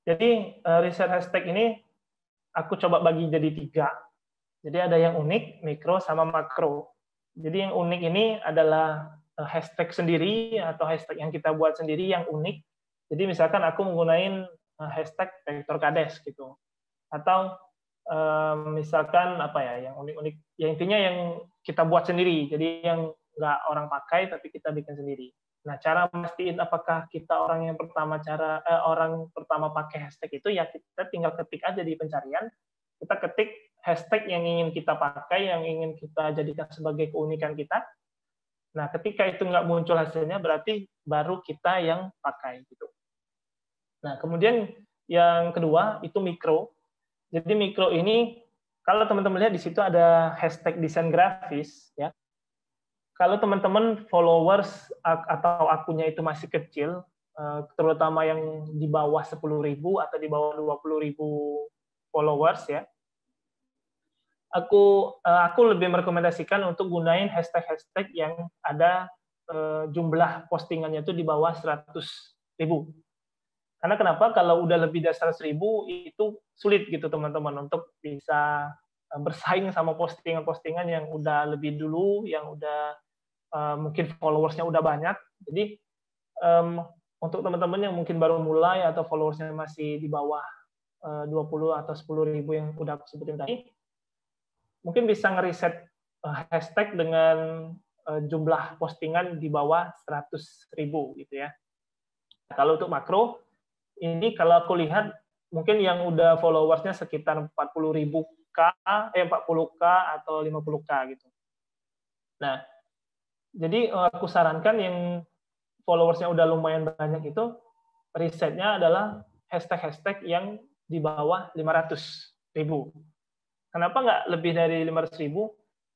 Jadi, riset hashtag ini aku coba bagi jadi 3. Jadi ada yang unik, mikro, sama makro. Jadi yang unik ini adalah hashtag sendiri atau hashtag yang kita buat sendiri yang unik. Jadi misalkan aku menggunakan hashtag VektorKades gitu. Atau misalkan yang unik-unik, ya intinya yang kita buat sendiri. Jadi yang nggak orang pakai tapi kita bikin sendiri. Nah, cara mastiin apakah kita orang pertama pakai hashtag itu ya kita tinggal ketik aja di pencarian. Kita ketik hashtag yang ingin kita pakai, yang ingin kita jadikan sebagai keunikan kita. Nah, ketika itu nggak muncul hasilnya, berarti baru kita yang pakai gitu. Nah, kemudian yang kedua itu mikro. Jadi mikro ini kalau teman-teman lihat di situ ada hashtag desain grafis ya. Kalau teman-teman followers atau akunnya itu masih kecil, terutama yang di bawah 10.000 atau di bawah 20.000 followers ya, aku lebih merekomendasikan untuk gunain hashtag-hashtag yang ada jumlah postingannya itu di bawah 100.000. Karena kenapa? Kalau udah lebih dari 100.000 itu sulit gitu teman-teman untuk bisa bersaing sama postingan-postingan yang udah lebih dulu, yang udah mungkin followersnya udah banyak. Jadi untuk teman-teman yang mungkin baru mulai atau followersnya masih di bawah 20 atau 10.000 yang udah aku sebutin tadi, mungkin bisa ngeriset hashtag dengan jumlah postingan di bawah 100.000 gitu ya. Kalau untuk makro, ini kalau aku lihat mungkin yang udah followersnya sekitar 40.000K atau 50K gitu. Nah, jadi aku sarankan yang followersnya udah lumayan banyak itu, risetnya adalah hashtag-hashtag yang di bawah 500.000. Kenapa nggak lebih dari 500.000?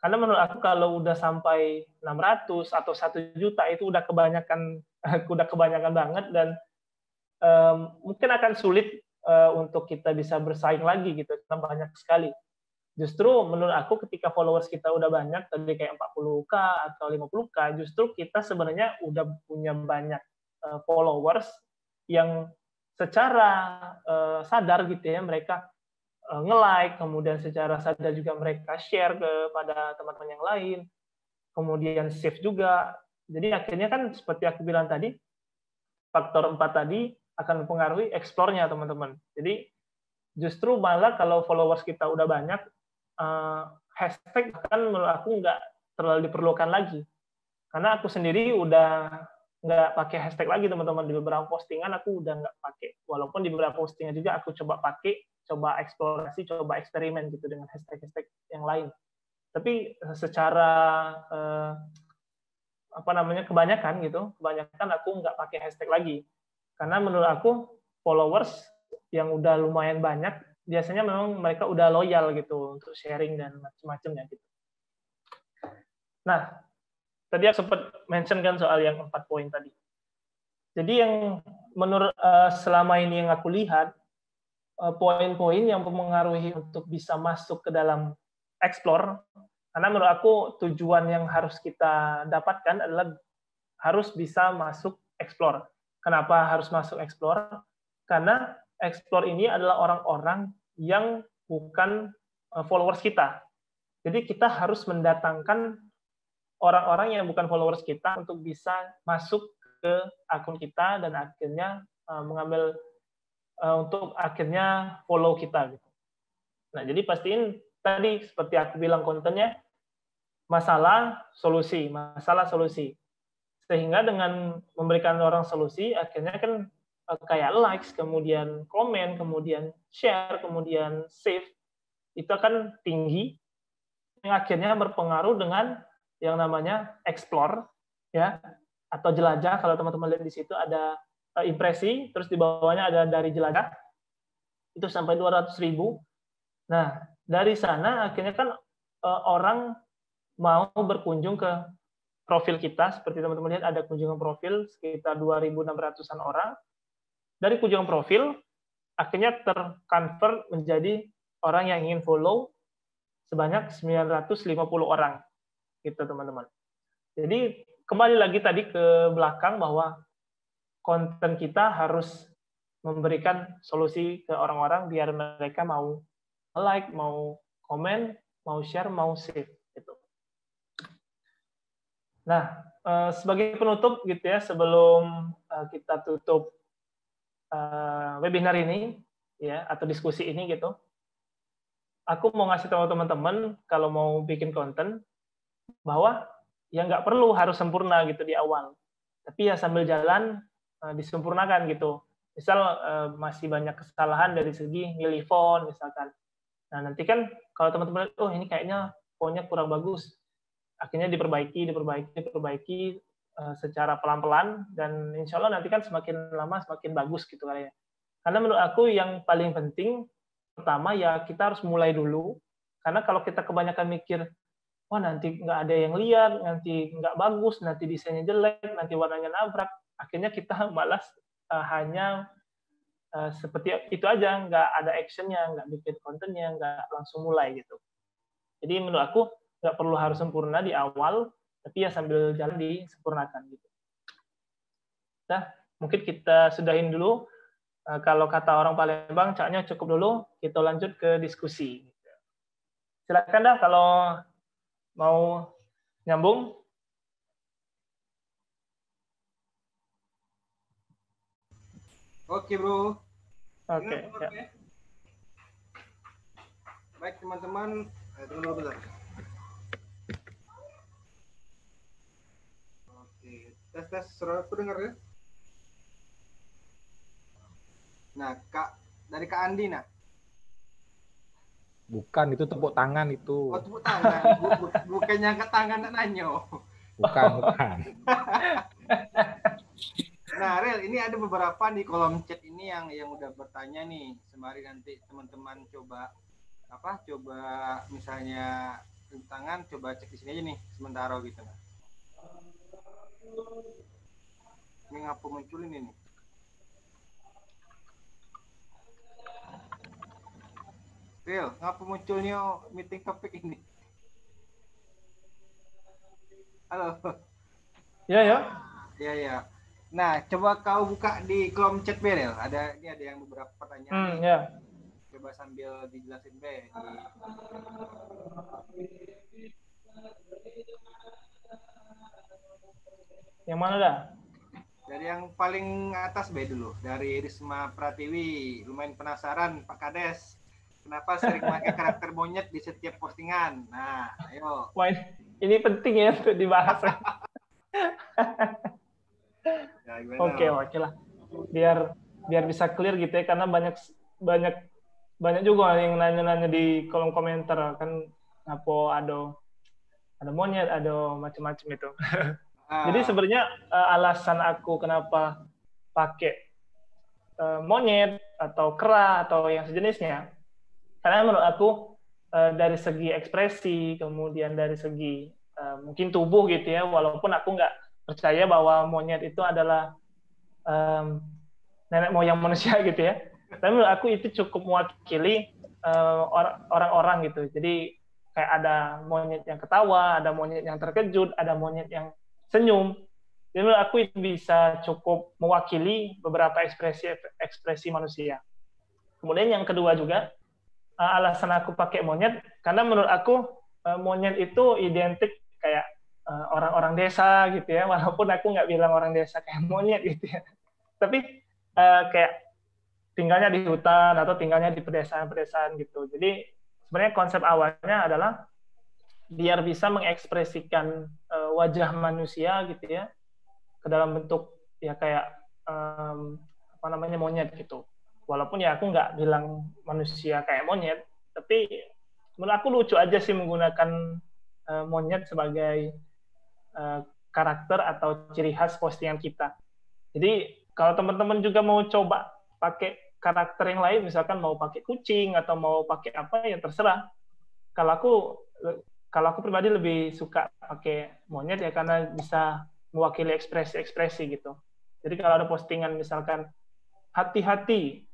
Karena menurut aku kalau udah sampai 600 atau 1 juta itu udah kebanyakan banget dan mungkin akan sulit untuk kita bisa bersaing lagi gitu, karena banyak sekali. Justru menurut aku ketika followers kita udah banyak, tadi kayak 40K atau 50K, justru kita sebenarnya udah punya banyak followers yang secara sadar gitu ya, mereka nge-like, kemudian secara sadar juga mereka share kepada teman-teman yang lain, kemudian save juga. Jadi akhirnya kan seperti aku bilang tadi, faktor 4 tadi akan mempengaruhi explore-nya teman-teman. Jadi justru malah kalau followers kita udah banyak, hashtag kan menurut aku nggak terlalu diperlukan lagi. Karena aku sendiri udah nggak pakai hashtag lagi teman-teman. Di beberapa postingan aku udah nggak pakai. Walaupun di beberapa postingan juga aku coba pakai, coba eksplorasi, coba eksperimen gitu dengan hashtag-hashtag yang lain. Tapi secara kebanyakan aku nggak pakai hashtag lagi. Karena menurut aku followers yang udah lumayan banyak, biasanya memang mereka udah loyal gitu untuk sharing dan macam-macamnya gitu. Nah, tadi aku sempat mention kan soal yang 4 poin tadi. Jadi yang menurut selama ini yang aku lihat, poin-poin yang mempengaruhi untuk bisa masuk ke dalam explore, karena menurut aku tujuan yang harus kita dapatkan adalah harus bisa masuk explore. Kenapa harus masuk explore? Karena explore ini adalah orang-orang yang bukan followers kita. Jadi kita harus mendatangkan orang-orang yang bukan followers kita untuk bisa masuk ke akun kita dan akhirnya mengambil untuk akhirnya follow kita gitu. Nah, jadi pastiin tadi seperti aku bilang kontennya masalah solusi. Sehingga dengan memberikan orang solusi akhirnya kan kayak likes, kemudian komen, kemudian share, kemudian save itu akan tinggi yang akhirnya berpengaruh dengan yang namanya explore ya atau jelajah. Kalau teman-teman lihat di situ ada impresi, terus di bawahnya ada dari jelajah itu sampai 200.000. Nah, dari sana akhirnya kan orang mau berkunjung ke profil kita. Seperti teman-teman lihat ada kunjungan profil sekitar 2.600-an orang. Dari kunjungan profil akhirnya terconvert menjadi orang yang ingin follow sebanyak 950 orang gitu teman-teman. Jadi kembali lagi tadi ke belakang bahwa konten kita harus memberikan solusi ke orang-orang biar mereka mau like, mau komen, mau share, mau save gitu. Nah, sebagai penutup gitu ya sebelum kita tutup webinar ini ya atau diskusi ini gitu. Aku mau ngasih tahu teman-teman kalau mau bikin konten bahwa ya nggak perlu harus sempurna gitu di awal. Tapi ya sambil jalan disempurnakan gitu. Misal masih banyak kesalahan dari segi milih font misalkan. Nah, nanti kan kalau teman-teman oh ini kayaknya fontnya kurang bagus. Akhirnya diperbaiki secara pelan-pelan dan insya Allah nanti kan semakin lama semakin bagus gitu kayaknya. Karena menurut aku yang paling penting pertama ya kita harus mulai dulu. Karena kalau kita kebanyakan mikir wah nanti nggak ada yang lihat, nanti nggak bagus, nanti desainnya jelek, nanti warnanya nabrak, akhirnya kita malas hanya seperti itu aja, nggak ada actionnya, nggak bikin kontennya, nggak langsung mulai gitu. Jadi menurut aku nggak perlu harus sempurna di awal, tapi ya sambil jalan disempurnakan gitu. Nah, mungkin kita sudahin dulu. Kalau kata orang Palembang, caknya cukup dulu, kita lanjut ke diskusi. Silakan dah kalau mau nyambung. Oke, Bro. Oke. Ya. Baik, teman-teman. Tunggu dulu bentar. Oke. Tes. Aku dengar ya? Nah, dari Kak Andi, nah. Bukan, itu tepuk tangan itu. Oh, tepuk tangan. Bukannya angkat tangan dan nanyo. Bukan. Nah, Rel, ini ada beberapa di kolom chat ini yang udah bertanya nih. Sembari nanti teman-teman coba misalnya tangan, coba cek di sini aja nih sementara gitu. Nah. Ini ngapa muncul ini nih? Real, ngapa munculnya meeting topik ini? Halo. Ya, ya. Ya. Nah, coba kau buka di kolom chat Berel. Ada yang beberapa pertanyaan nih. Ya. Coba sambil dijelasin Be. Yang mana dah? Dari yang paling atas Be dulu, dari Risma Pratiwi. Lumayan penasaran Pak Kades, kenapa sering pakai karakter monyet di setiap postingan? Nah, ayo. Wah, ini penting ya untuk dibahas. Ya, Oke lah. Biar bisa clear gitu ya, karena banyak juga yang nanya-nanya di kolom komentar kan, apa ada monyet, ada macam-macam itu. Jadi sebenarnya alasan aku kenapa pakai monyet atau kera atau yang sejenisnya, karena menurut aku dari segi ekspresi, kemudian dari segi mungkin tubuh gitu ya, walaupun aku nggak percaya bahwa monyet itu adalah nenek moyang manusia gitu ya, tapi menurut aku itu cukup mewakili orang-orang gitu. Jadi kayak ada monyet yang ketawa, ada monyet yang terkejut, ada monyet yang senyum. Jadi menurut aku itu bisa cukup mewakili beberapa ekspresi manusia. Kemudian yang kedua juga, alasan aku pakai monyet, karena menurut aku monyet itu identik kayak orang-orang desa gitu ya, walaupun aku nggak bilang orang desa kayak monyet gitu ya. Tapi kayak tinggalnya di hutan atau tinggalnya di pedesaan-pedesaan gitu. Jadi sebenarnya konsep awalnya adalah biar bisa mengekspresikan wajah manusia gitu ya ke dalam bentuk ya kayak monyet gitu. Walaupun ya aku nggak bilang manusia kayak monyet, tapi menurut aku lucu aja sih menggunakan monyet sebagai karakter atau ciri khas postingan kita. Jadi kalau teman-teman juga mau coba pakai karakter yang lain, misalkan mau pakai kucing atau mau pakai apa, ya terserah. Kalau aku pribadi lebih suka pakai monyet ya karena bisa mewakili ekspresi-ekspresi gitu. Jadi kalau ada postingan misalkan hati-hati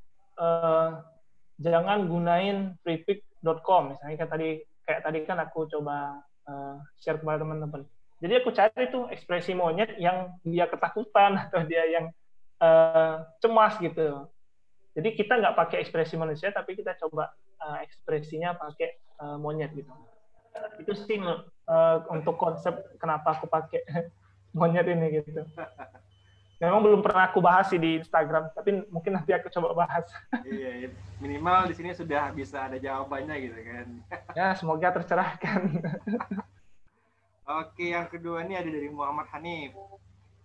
jangan gunain freepik.com misalnya, kayak tadi kan aku coba share kepada teman-teman. Jadi aku cari tuh ekspresi monyet yang dia ketakutan atau dia yang cemas gitu. Jadi kita nggak pakai ekspresi manusia, tapi kita coba ekspresinya pakai monyet gitu. Itu sih untuk konsep kenapa aku pakai monyet ini gitu. Memang belum pernah aku bahas sih di Instagram, tapi mungkin nanti aku coba bahas. Iya, minimal di sini sudah bisa ada jawabannya gitu kan. Ya, semoga tercerahkan. Oke, yang kedua ini ada dari Muhammad Hanif.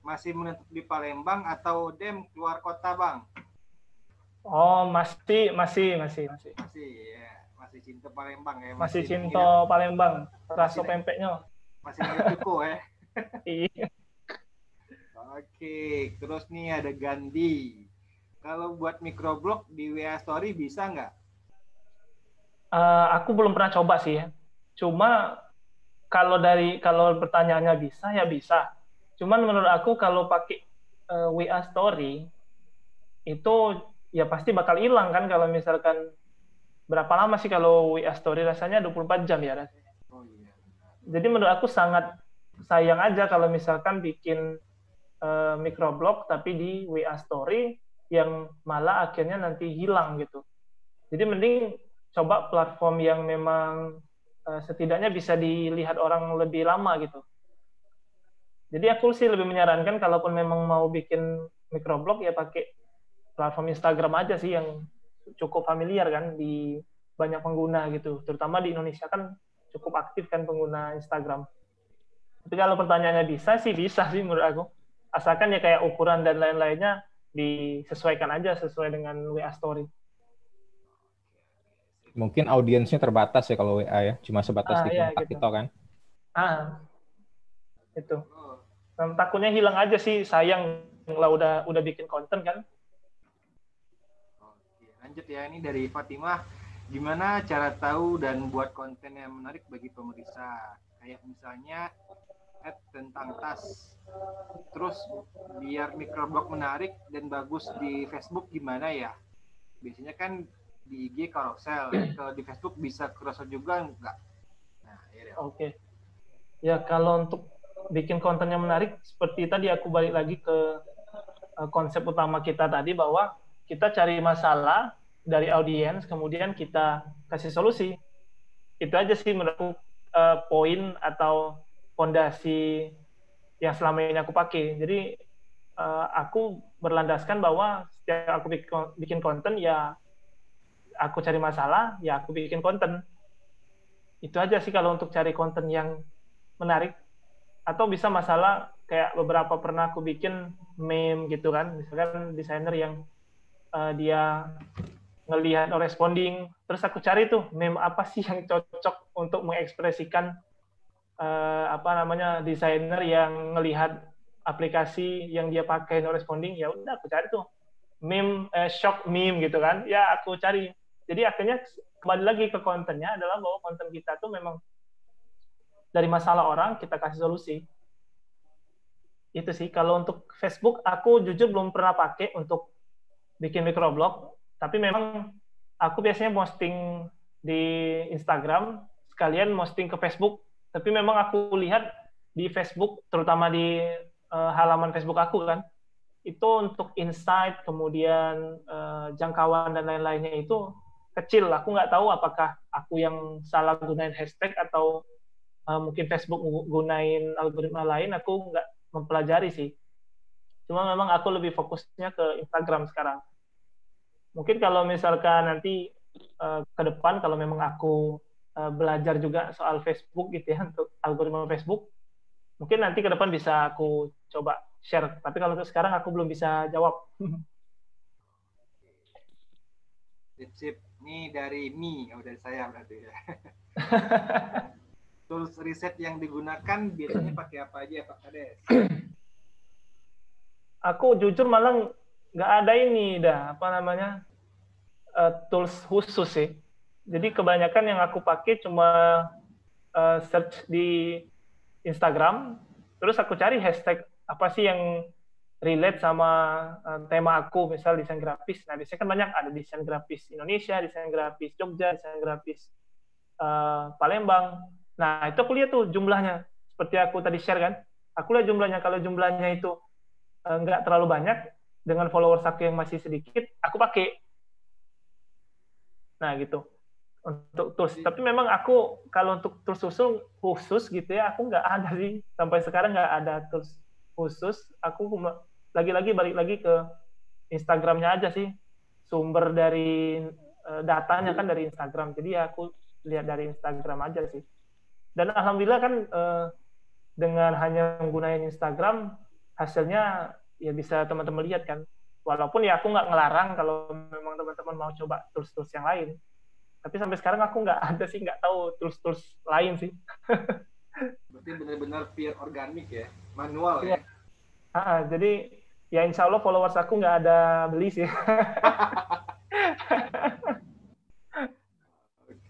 Masih menetap di Palembang atau dem keluar kota, Bang? Oh, masih ya. Masih cinta Palembang ya. Masih cinta Palembang. Rasa pempeknya. Masih ada cukup ya. Iya. Oke, terus nih ada Gandhi. Kalau buat microblog di WA Story bisa nggak? Aku belum pernah coba sih ya. Cuma kalau pertanyaannya bisa, ya bisa. Cuman menurut aku kalau pakai WA Story itu ya pasti bakal hilang kan kalau misalkan berapa lama sih kalau WA Story, rasanya 24 jam ya rasanya. Oh iya. Jadi menurut aku sangat sayang aja kalau misalkan bikin microblog tapi di WA Story yang malah akhirnya nanti hilang gitu. Jadi mending coba platform yang memang setidaknya bisa dilihat orang lebih lama gitu. Jadi aku sih lebih menyarankan kalaupun memang mau bikin microblog ya pakai platform Instagram aja sih yang cukup familiar kan di banyak pengguna gitu. Terutama di Indonesia kan cukup aktif kan pengguna Instagram. Tapi kalau pertanyaannya bisa sih menurut aku. Asalkan ya kayak ukuran dan lain-lainnya disesuaikan aja sesuai dengan WA Story. Mungkin audiensnya terbatas ya kalau WA ya, cuma sebatas di kontak gitu. kita kan. Itu. Takutnya hilang aja sih, sayang lah udah bikin konten kan. Oke, lanjut ya, ini dari Fatimah. Gimana cara tahu dan buat konten yang menarik bagi pemirsa? Kayak misalnya tentang tas. Terus biar microblog menarik dan bagus di Facebook gimana ya? Biasanya kan di IG carousel, kalau di Facebook bisa carousel juga enggak? Nah, ya. Oke. Ya, kalau untuk bikin konten yang menarik, seperti tadi aku balik lagi ke konsep utama kita tadi, bahwa kita cari masalah dari audiens, kemudian kita kasih solusi. Itu aja sih menurutku poin atau fondasi yang selama ini aku pakai. Jadi aku berlandaskan bahwa setiap aku bikin konten, ya aku cari masalah, ya aku bikin konten. Itu aja sih kalau untuk cari konten yang menarik. Atau bisa masalah kayak beberapa pernah aku bikin meme gitu kan, misalkan desainer yang dia ngelihat responding, terus aku cari tuh meme apa sih yang cocok untuk mengekspresikan desainer yang ngelihat aplikasi yang dia pakai no responding. Ya udah aku cari tuh meme, shock meme gitu kan, ya aku cari. Jadi akhirnya kembali lagi ke kontennya adalah bahwa konten kita tuh memang dari masalah orang kita kasih solusi. Itu sih. Kalau untuk Facebook, aku jujur belum pernah pakai untuk bikin microblog, tapi memang aku biasanya posting di Instagram, sekalian posting ke Facebook. Tapi memang aku lihat di Facebook, terutama di halaman Facebook aku kan, itu untuk insight, kemudian jangkauan dan lain-lainnya itu kecil. Aku nggak tahu apakah aku yang salah gunain hashtag atau mungkin Facebook gunain algoritma lain, aku nggak mempelajari sih. Cuma memang aku lebih fokusnya ke Instagram sekarang. Mungkin kalau misalkan nanti ke depan, kalau memang aku belajar juga soal Facebook gitu ya, untuk algoritma Facebook, mungkin nanti ke depan bisa aku coba share. Tapi kalau untuk sekarang aku belum bisa jawab. Sip. Ini dari dari saya berarti ya. Tools riset yang digunakan biasanya pakai apa aja Pak Kades? Aku jujur malah nggak ada tools khusus sih. Jadi kebanyakan yang aku pakai cuma search di Instagram, terus aku cari hashtag apa sih yang relate sama tema aku, misal desain grafis. Nah, biasanya kan banyak, ada desain grafis Indonesia, desain grafis Jogja, desain grafis Palembang. Nah, itu aku lihat tuh jumlahnya. Seperti aku tadi share kan, aku lihat jumlahnya. Kalau jumlahnya itu nggak terlalu banyak, dengan followers aku yang masih sedikit, aku pakai. Nah, gitu. Untuk tools. Tapi memang aku, kalau untuk tools khusus gitu ya, aku nggak ada sih. Sampai sekarang nggak ada tools khusus. Aku lagi-lagi balik lagi ke Instagramnya aja sih. Sumber dari datanya kan dari Instagram. Jadi ya aku lihat dari Instagram aja sih. Dan alhamdulillah kan dengan hanya menggunakan Instagram, hasilnya ya bisa teman-teman lihat kan. Walaupun ya aku nggak ngelarang kalau memang teman-teman mau coba tools-tools yang lain. Tapi sampai sekarang aku nggak ada sih, nggak tahu tools-tools lain sih. Berarti benar-benar pure organik ya, manual ya. Jadi ya insya Allah followers aku nggak ada beli sih.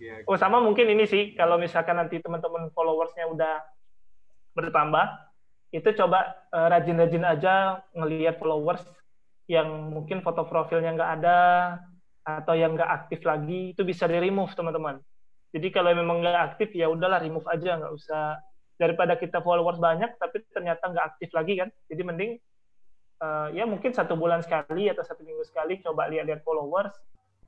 Okay. Oh, sama mungkin ini sih, kalau misalkan nanti teman-teman followersnya udah bertambah, itu coba rajin-rajin aja ngelihat followers yang mungkin foto profilnya nggak ada, atau yang nggak aktif lagi, itu bisa di-remove, teman-teman. Jadi kalau memang nggak aktif, ya udahlah, remove aja, nggak usah. Daripada kita followers banyak, tapi ternyata nggak aktif lagi kan. Jadi mending, ya mungkin 1 bulan sekali atau 1 minggu sekali, coba lihat-lihat followers,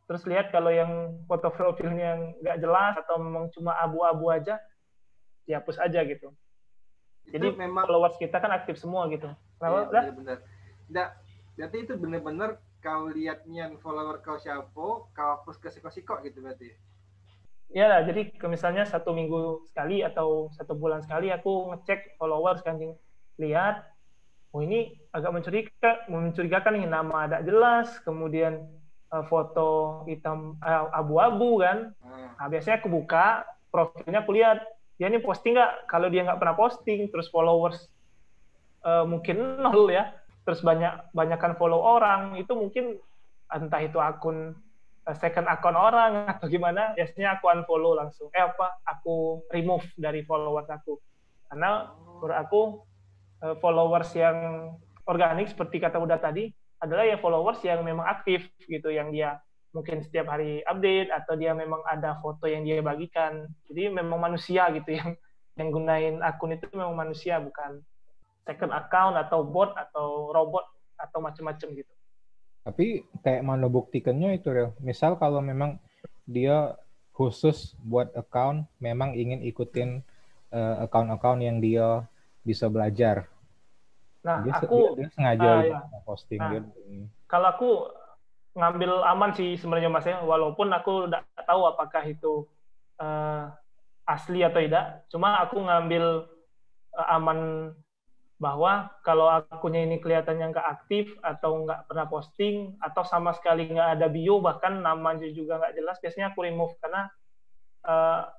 terus lihat kalau yang foto profilnya nggak jelas atau memang cuma abu-abu aja, dihapus aja gitu. Jadi memang followers kita kan aktif semua gitu. Iya, benar-benar. Berarti itu benar-benar kau lihatnya follower kau siapa, kau hapus ke siko-siko gitu berarti? Ya lah, jadi misalnya 1 minggu sekali atau 1 bulan sekali aku ngecek followers kan, lihat, oh ini agak mencurigakan nih, nama ada jelas, kemudian foto hitam abu-abu kan. Nah, biasanya aku buka profilnya, aku lihat dia ini posting nggak. Kalau dia nggak pernah posting, terus followers mungkin 0 ya, terus banyakkan follow orang, itu mungkin entah itu akun second akun orang atau gimana, biasanya aku unfollow langsung. Aku remove dari followers aku. Karena menurut aku followers yang organik seperti kata Uda tadi adalah ya followers yang memang aktif gitu, yang dia mungkin setiap hari update atau dia memang ada foto yang dia bagikan. Jadi memang manusia gitu yang gunain akun itu memang manusia, bukan second account atau bot atau robot atau macam-macam gitu. Tapi kayak mana buktikannya itu, Rel? Misal kalau memang dia khusus buat account, memang ingin ikutin account-account yang dia bisa belajar. Nah, Dia sengaja ya. posting Nah, dia. kalau aku ngambil aman sih sebenarnya Mas ya, walaupun aku nggak tahu apakah itu asli atau tidak. Cuma aku ngambil aman bahwa kalau akunnya ini kelihatannya nggak aktif atau nggak pernah posting atau sama sekali nggak ada bio, bahkan namanya juga nggak jelas, biasanya aku remove karena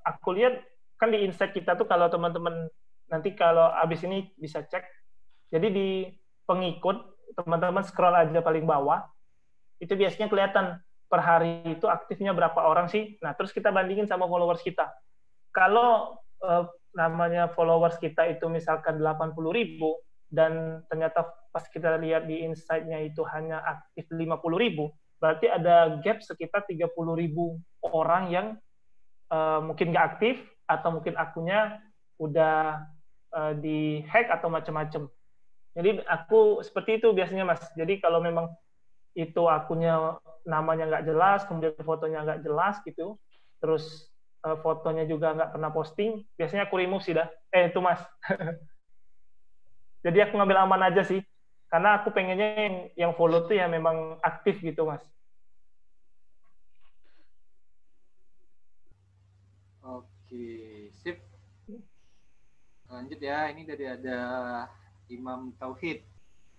aku lihat kan di insight kita tuh, kalau teman-teman nanti kalau abis ini bisa cek. Jadi di pengikut teman-teman scroll aja paling bawah, itu biasanya kelihatan per hari itu aktifnya berapa orang sih. Nah, terus kita bandingin sama followers kita. Kalau namanya followers kita itu misalkan 80.000 dan ternyata pas kita lihat di insight-nya itu hanya aktif 50.000, berarti ada gap sekitar 30.000 orang yang mungkin nggak aktif atau mungkin akunnya udah di-hack atau macam-macam. Jadi aku seperti itu biasanya, Mas. Jadi kalau memang itu akunnya namanya nggak jelas, kemudian fotonya nggak jelas gitu, terus fotonya juga nggak pernah posting, biasanya aku remove sih dah. Itu Mas. Jadi aku ngambil aman aja sih, karena aku pengennya yang follow tuh ya memang aktif gitu, Mas. Oke, sip. Lanjut ya, ini dari ada Imam Tauhid.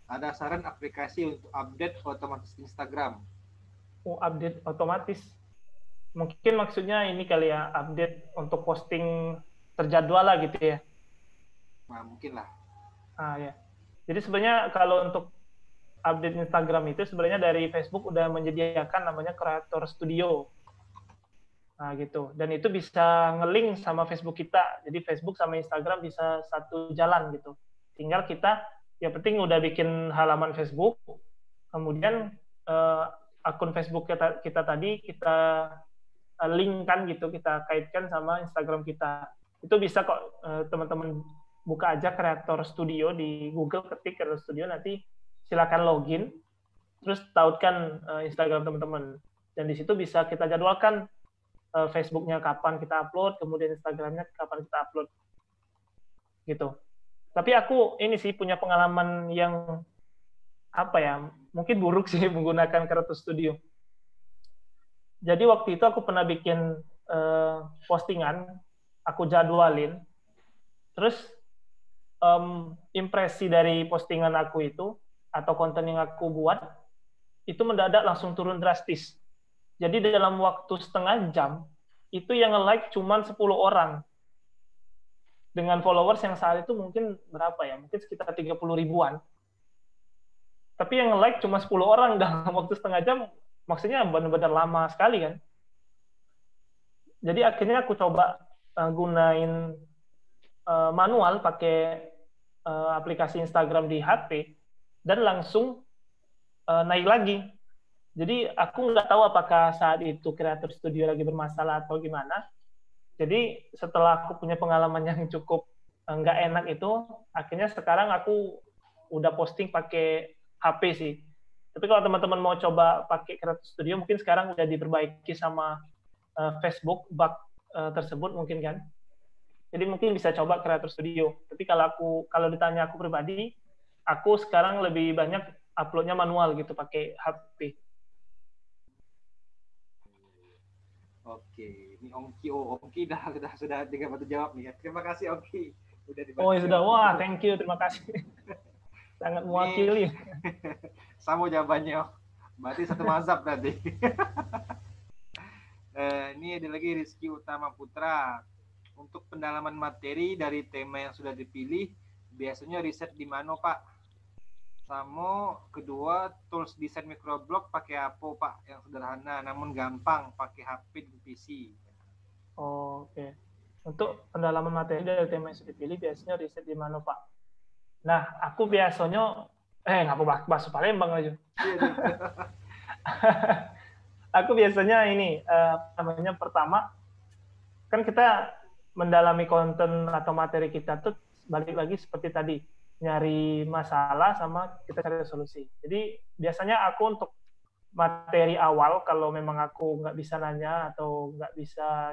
Ada saran aplikasi untuk update otomatis Instagram? Oh, update otomatis. Mungkin maksudnya ini kali ya, update untuk posting terjadwal lah gitu ya. Nah, mungkin lah. Ya. Jadi sebenarnya kalau untuk update Instagram itu sebenarnya dari Facebook udah menyediakan namanya Creator Studio. Nah, gitu. Dan itu bisa nge-link sama Facebook kita. Jadi Facebook sama Instagram bisa satu jalan gitu. Tinggal kita, yang penting udah bikin halaman Facebook, kemudian akun Facebook kita tadi kita linkkan gitu, kita kaitkan sama Instagram kita. Itu bisa kok teman-teman buka aja Creator Studio di Google, ketik Creator Studio, nanti silakan login, terus tautkan Instagram teman-teman. Dan di situ bisa kita jadwalkan Facebook-nya kapan kita upload, kemudian Instagram-nya kapan kita upload. Gitu. Tapi aku ini sih punya pengalaman yang apa ya, mungkin buruk sih menggunakan Creator Studio. Jadi waktu itu aku pernah bikin postingan, aku jadwalin, terus impresi dari postingan aku itu atau konten yang aku buat itu mendadak langsung turun drastis. Jadi dalam waktu setengah jam itu yang nge-like cuma 10 orang. Dengan followers yang saat itu mungkin berapa ya? Mungkin sekitar 30 ribuan. Tapi yang nge-like cuma 10 orang dalam waktu setengah jam, maksudnya benar-benar lama sekali kan. Jadi akhirnya aku coba gunain manual pakai aplikasi Instagram di HP dan langsung naik lagi. Jadi aku nggak tahu apakah saat itu Creator Studio lagi bermasalah atau gimana. Jadi setelah aku punya pengalaman yang cukup nggak enak itu, akhirnya sekarang aku udah posting pakai HP sih. Tapi kalau teman-teman mau coba pakai Creator Studio, mungkin sekarang udah diperbaiki sama Facebook bug tersebut mungkin kan. Jadi mungkin bisa coba Creator Studio. Tapi kalau ditanya aku pribadi, aku sekarang lebih banyak uploadnya manual gitu pakai HP. Oke, ini Ongki. Ongki sudah juga bantu jawab nih ya. Terima kasih Ongki. Udah dibantu. Ya sudah. Wah, thank you, terima kasih. Sangat mewakili. Sama jawabannya. Berarti satu mazhab tadi. Ini ada lagi Rizky Utama Putra. Untuk pendalaman materi dari tema yang sudah dipilih, biasanya riset di mana, Pak? Sama kedua, tools desain microblog pakai apa, Pak? Yang sederhana namun gampang, pakai HP dan PC. Oke. Untuk pendalaman materi dari tema yang sudah dipilih, biasanya riset di mana, Pak? Nah, aku biasanya nggak mau bahas Palembang aja. aku biasanya ini namanya pertama kan kita mendalami konten atau materi kita tuh balik lagi seperti tadi nyari masalah sama kita cari solusi. Jadi biasanya aku untuk materi awal kalau memang aku nggak bisa nanya atau nggak bisa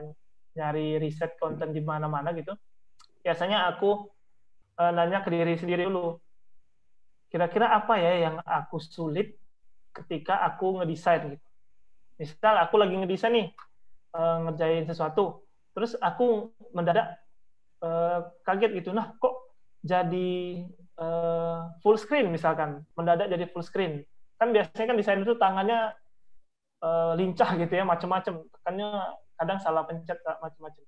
nyari riset konten di mana-mana gitu, biasanya aku nanya ke diri sendiri dulu. Kira-kira apa ya yang aku sulit ketika aku ngedesain gitu. Misal aku lagi ngedesain nih, ngerjain sesuatu, terus aku mendadak kaget gitu, nah kok jadi full screen misalkan, mendadak jadi full screen. Kan biasanya kan desain itu tangannya lincah gitu ya, macam-macam. Tekannya kadang salah pencet, macam-macam.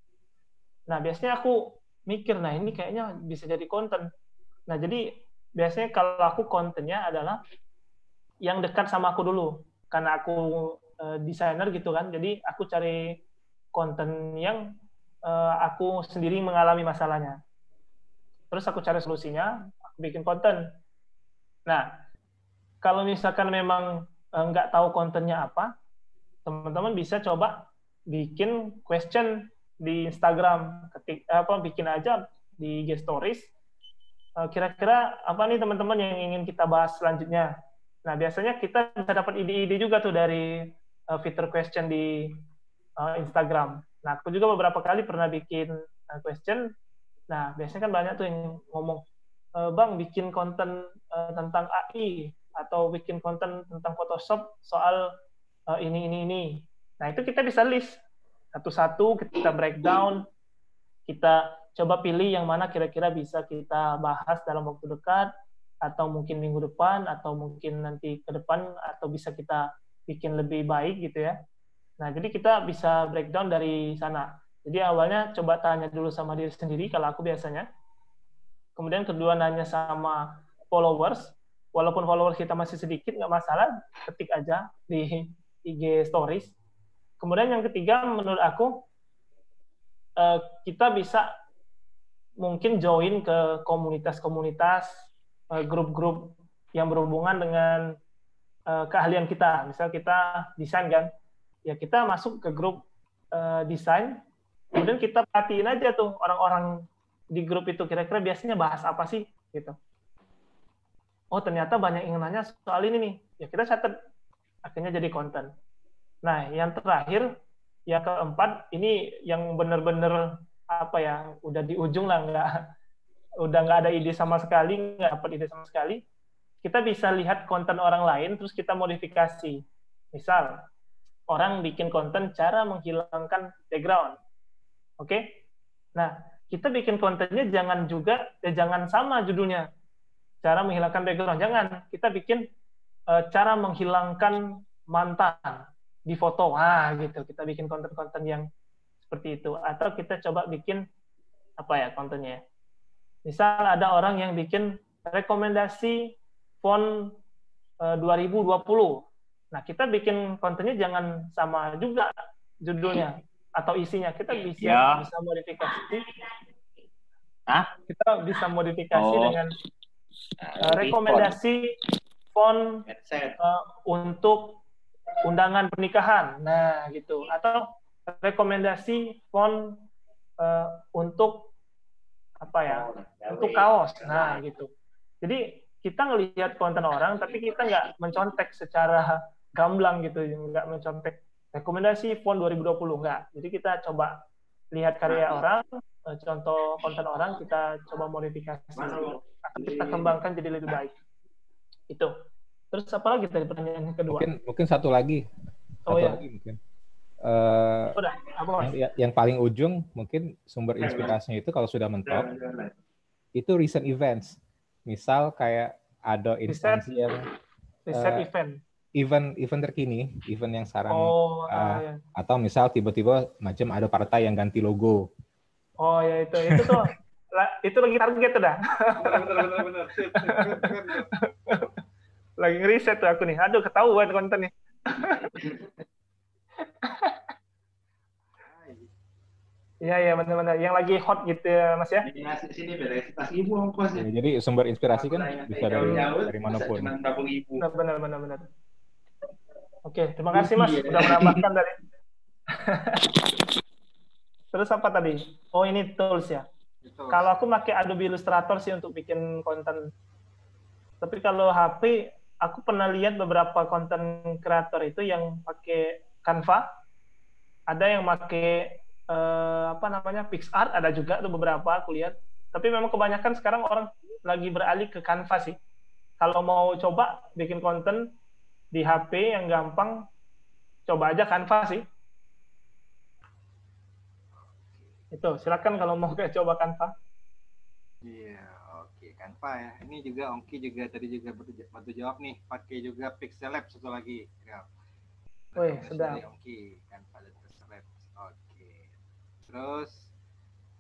Nah, biasanya aku mikir, nah ini kayaknya bisa jadi konten. Nah, jadi biasanya kalau aku kontennya adalah yang dekat sama aku dulu. Karena aku desainer gitu kan, jadi aku cari konten yang aku sendiri mengalami masalahnya. Terus aku cari solusinya, aku bikin konten. Nah, kalau misalkan memang nggak tahu kontennya apa, teman-teman bisa coba bikin question di Instagram, bikin aja di IG Stories. Kira-kira apa nih teman-teman yang ingin kita bahas selanjutnya? Nah, biasanya kita bisa dapat ide-ide juga tuh dari fitur question di Instagram. Nah, aku juga beberapa kali pernah bikin question. Nah, biasanya kan banyak tuh yang ngomong, Bang, bikin konten tentang AI atau bikin konten tentang Photoshop soal ini. Nah, itu kita bisa list satu-satu, kita breakdown, kita coba pilih yang mana kira-kira bisa kita bahas dalam waktu dekat, atau mungkin minggu depan, atau mungkin nanti ke depan, atau bisa kita bikin lebih baik gitu ya. Nah, jadi kita bisa breakdown dari sana. Jadi awalnya coba tanya dulu sama diri sendiri, kalau aku biasanya. Kemudian kedua nanya sama followers. Walaupun followers kita masih sedikit, nggak masalah, ketik aja di IG Stories. Kemudian yang ketiga, menurut aku, kita bisa mungkin join ke komunitas-komunitas, grup-grup yang berhubungan dengan keahlian kita. Misal kita desain kan, ya kita masuk ke grup desain, kemudian kita perhatiin aja tuh orang-orang di grup itu kira-kira biasanya bahas apa sih gitu. Oh ternyata banyak yang nanya soal ini nih, ya kita catat, akhirnya jadi konten. Nah yang terakhir, yang keempat, ini yang benar-benar apa ya, udah di ujung lah, udah nggak ada ide sama sekali, nggak dapat ide sama sekali. Kita bisa lihat konten orang lain, terus kita modifikasi. Misal, orang bikin konten cara menghilangkan background. Oke? Nah, kita bikin kontennya jangan sama judulnya. Cara menghilangkan background. Jangan. Kita bikin cara menghilangkan mantan di foto. Gitu. Kita bikin konten-konten yang seperti itu. Atau kita coba bikin apa ya kontennya. Misal ada orang yang bikin rekomendasi font 2020. Nah, kita bikin kontennya jangan sama juga judulnya atau isinya. Kita bisa modifikasi. Kita bisa modifikasi dengan rekomendasi font untuk undangan pernikahan. Nah, gitu. Atau rekomendasi font untuk apa ya? Untuk kaos. Nah, gitu. Jadi kita ngelihat konten orang, tapi kita nggak mencontek secara gamblang gitu, nggak mencontek rekomendasi font 2020, nggak. Jadi kita coba lihat karya orang, contoh konten orang, kita coba modifikasi, kita kembangkan jadi lebih baik. Itu. Terus apa lagi tadi pertanyaan kedua? Mungkin satu lagi. Mungkin. Yang paling ujung mungkin sumber inspirasinya itu kalau sudah mentok, itu recent events. Misal kayak ada instansi yang event terkini, event yang sekarang, atau misal tiba-tiba macam ada partai yang ganti logo. Oh ya itu tuh itu lagi target tuh dah. Benar. Lagi ngeriset tuh aku nih. Aduh ketahuan konten nih. Iya benar-benar yang lagi hot gitu ya Mas ya. Sini beres ibu ongkos ya. Jadi sumber inspirasi kan bisa dari manapun. Benar. Oke, terima kasih Mas sudah menambahkan dari. Terus apa tadi? Oh, ini tools ya. Itu. Kalau aku pakai Adobe Illustrator sih untuk bikin konten. Tapi kalau HP, aku pernah lihat beberapa konten kreator itu yang pakai Canva. Ada yang pakai apa namanya PixArt, ada juga tuh beberapa aku lihat. Tapi memang kebanyakan sekarang orang lagi beralih ke Canva sih. Kalau mau coba bikin konten di HP yang gampang, coba aja Canva sih. Itu, silakan kalau mau coba Canva. Iya, oke. Canva ya. Ini juga Ongki juga tadi juga bantu jawab nih. Pakai juga Pixel Lab satu lagi. Ya. Wih, Rekomendasi sedap. dari Ongki, Canva dan Pixel Lab. Oke. Terus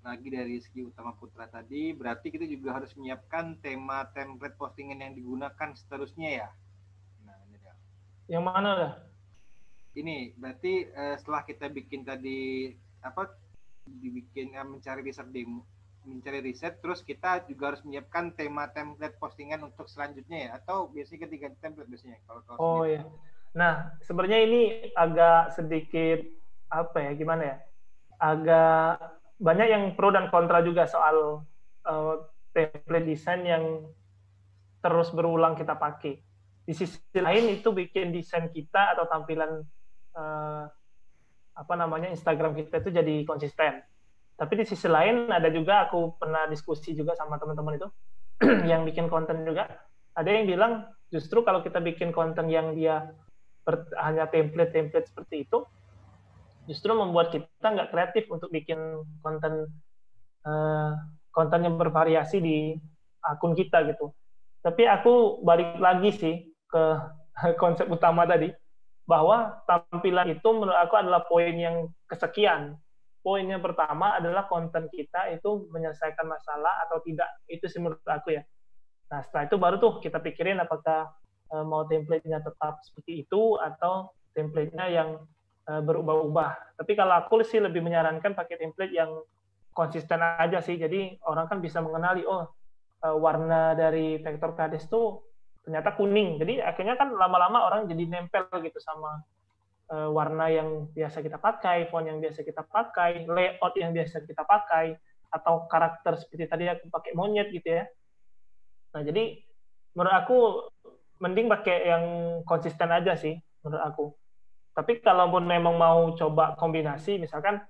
lagi dari segi utama Putra tadi, berarti kita juga harus menyiapkan tema template postingan yang digunakan seterusnya ya. Nah, ini dia. Yang mana dah? Ini berarti setelah kita bikin tadi apa dibikin mencari riset, terus kita juga harus menyiapkan tema template postingan untuk selanjutnya ya, atau biasanya ketiga template biasanya kalau Oh ya. Nah, sebenarnya ini agak sedikit apa ya, gimana ya? Agak banyak yang pro dan kontra juga soal template desain yang terus berulang kita pakai. Di sisi lain itu bikin desain kita atau tampilan apa namanya Instagram kita itu jadi konsisten. Tapi di sisi lain ada juga aku pernah diskusi juga sama teman-teman itu yang bikin konten juga. Ada yang bilang justru kalau kita bikin konten yang dia hanya template-template seperti itu, justru membuat kita nggak kreatif untuk bikin konten konten yang bervariasi di akun kita gitu. Tapi aku balik lagi sih ke konsep utama tadi, bahwa tampilan itu menurut aku adalah poin yang kesekian. Poin yang pertama adalah konten kita itu menyelesaikan masalah atau tidak. Itu sih menurut aku ya. Nah, setelah itu baru tuh kita pikirin apakah mau template-nya tetap seperti itu atau template-nya yang berubah-ubah. Tapi kalau aku sih lebih menyarankan pakai template yang konsisten aja sih. Jadi orang kan bisa mengenali, oh warna dari vektor Kades tuh ternyata kuning. Jadi akhirnya kan lama-lama orang jadi nempel gitu sama warna yang biasa kita pakai, font yang biasa kita pakai, layout yang biasa kita pakai, atau karakter seperti tadi aku pakai monyet gitu ya. Nah, jadi menurut aku mending pakai yang konsisten aja sih menurut aku. Tapi kalaupun memang mau coba kombinasi, misalkan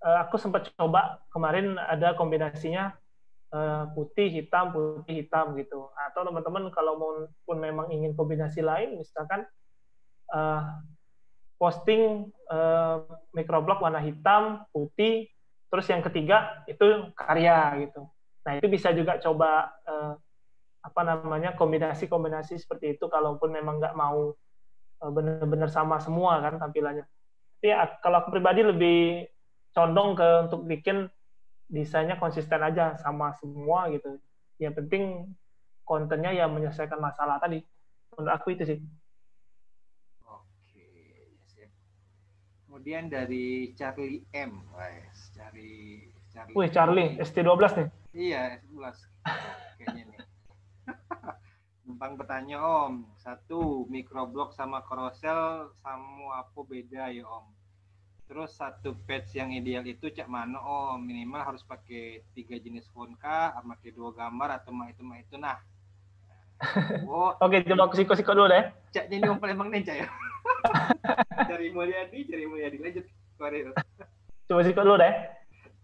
aku sempat coba kemarin ada kombinasinya putih hitam gitu. Atau teman-teman kalau pun memang ingin kombinasi lain, misalkan posting microblog warna hitam, putih, terus yang ketiga itu karya gitu. Nah, itu bisa juga coba apa namanya kombinasi seperti itu kalaupun memang nggak mau benar-benar sama semua kan tampilannya. Tapi ya, kalau aku pribadi lebih condong ke untuk bikin desainnya konsisten aja sama semua gitu. Yang penting kontennya yang menyelesaikan masalah tadi. Menurut aku itu sih. Oke, siap. Kemudian dari Charlie M, Wih, Charlie, ST12 nih. Iya, S11 kayaknya nih. Gampang bertanya Om. 1, microblog sama carousel sama apa beda ya Om? Terus 1 page yang ideal itu cak mana Om? Minimal harus pakai 3 jenis font kah? Pakai 2 gambar atau itu nah. Oh. Oke, coba aku siko dulu deh. Cak jadi Om Palembang nih cak ya. Cari Mulyadi lanjut. Coba siko dulu deh.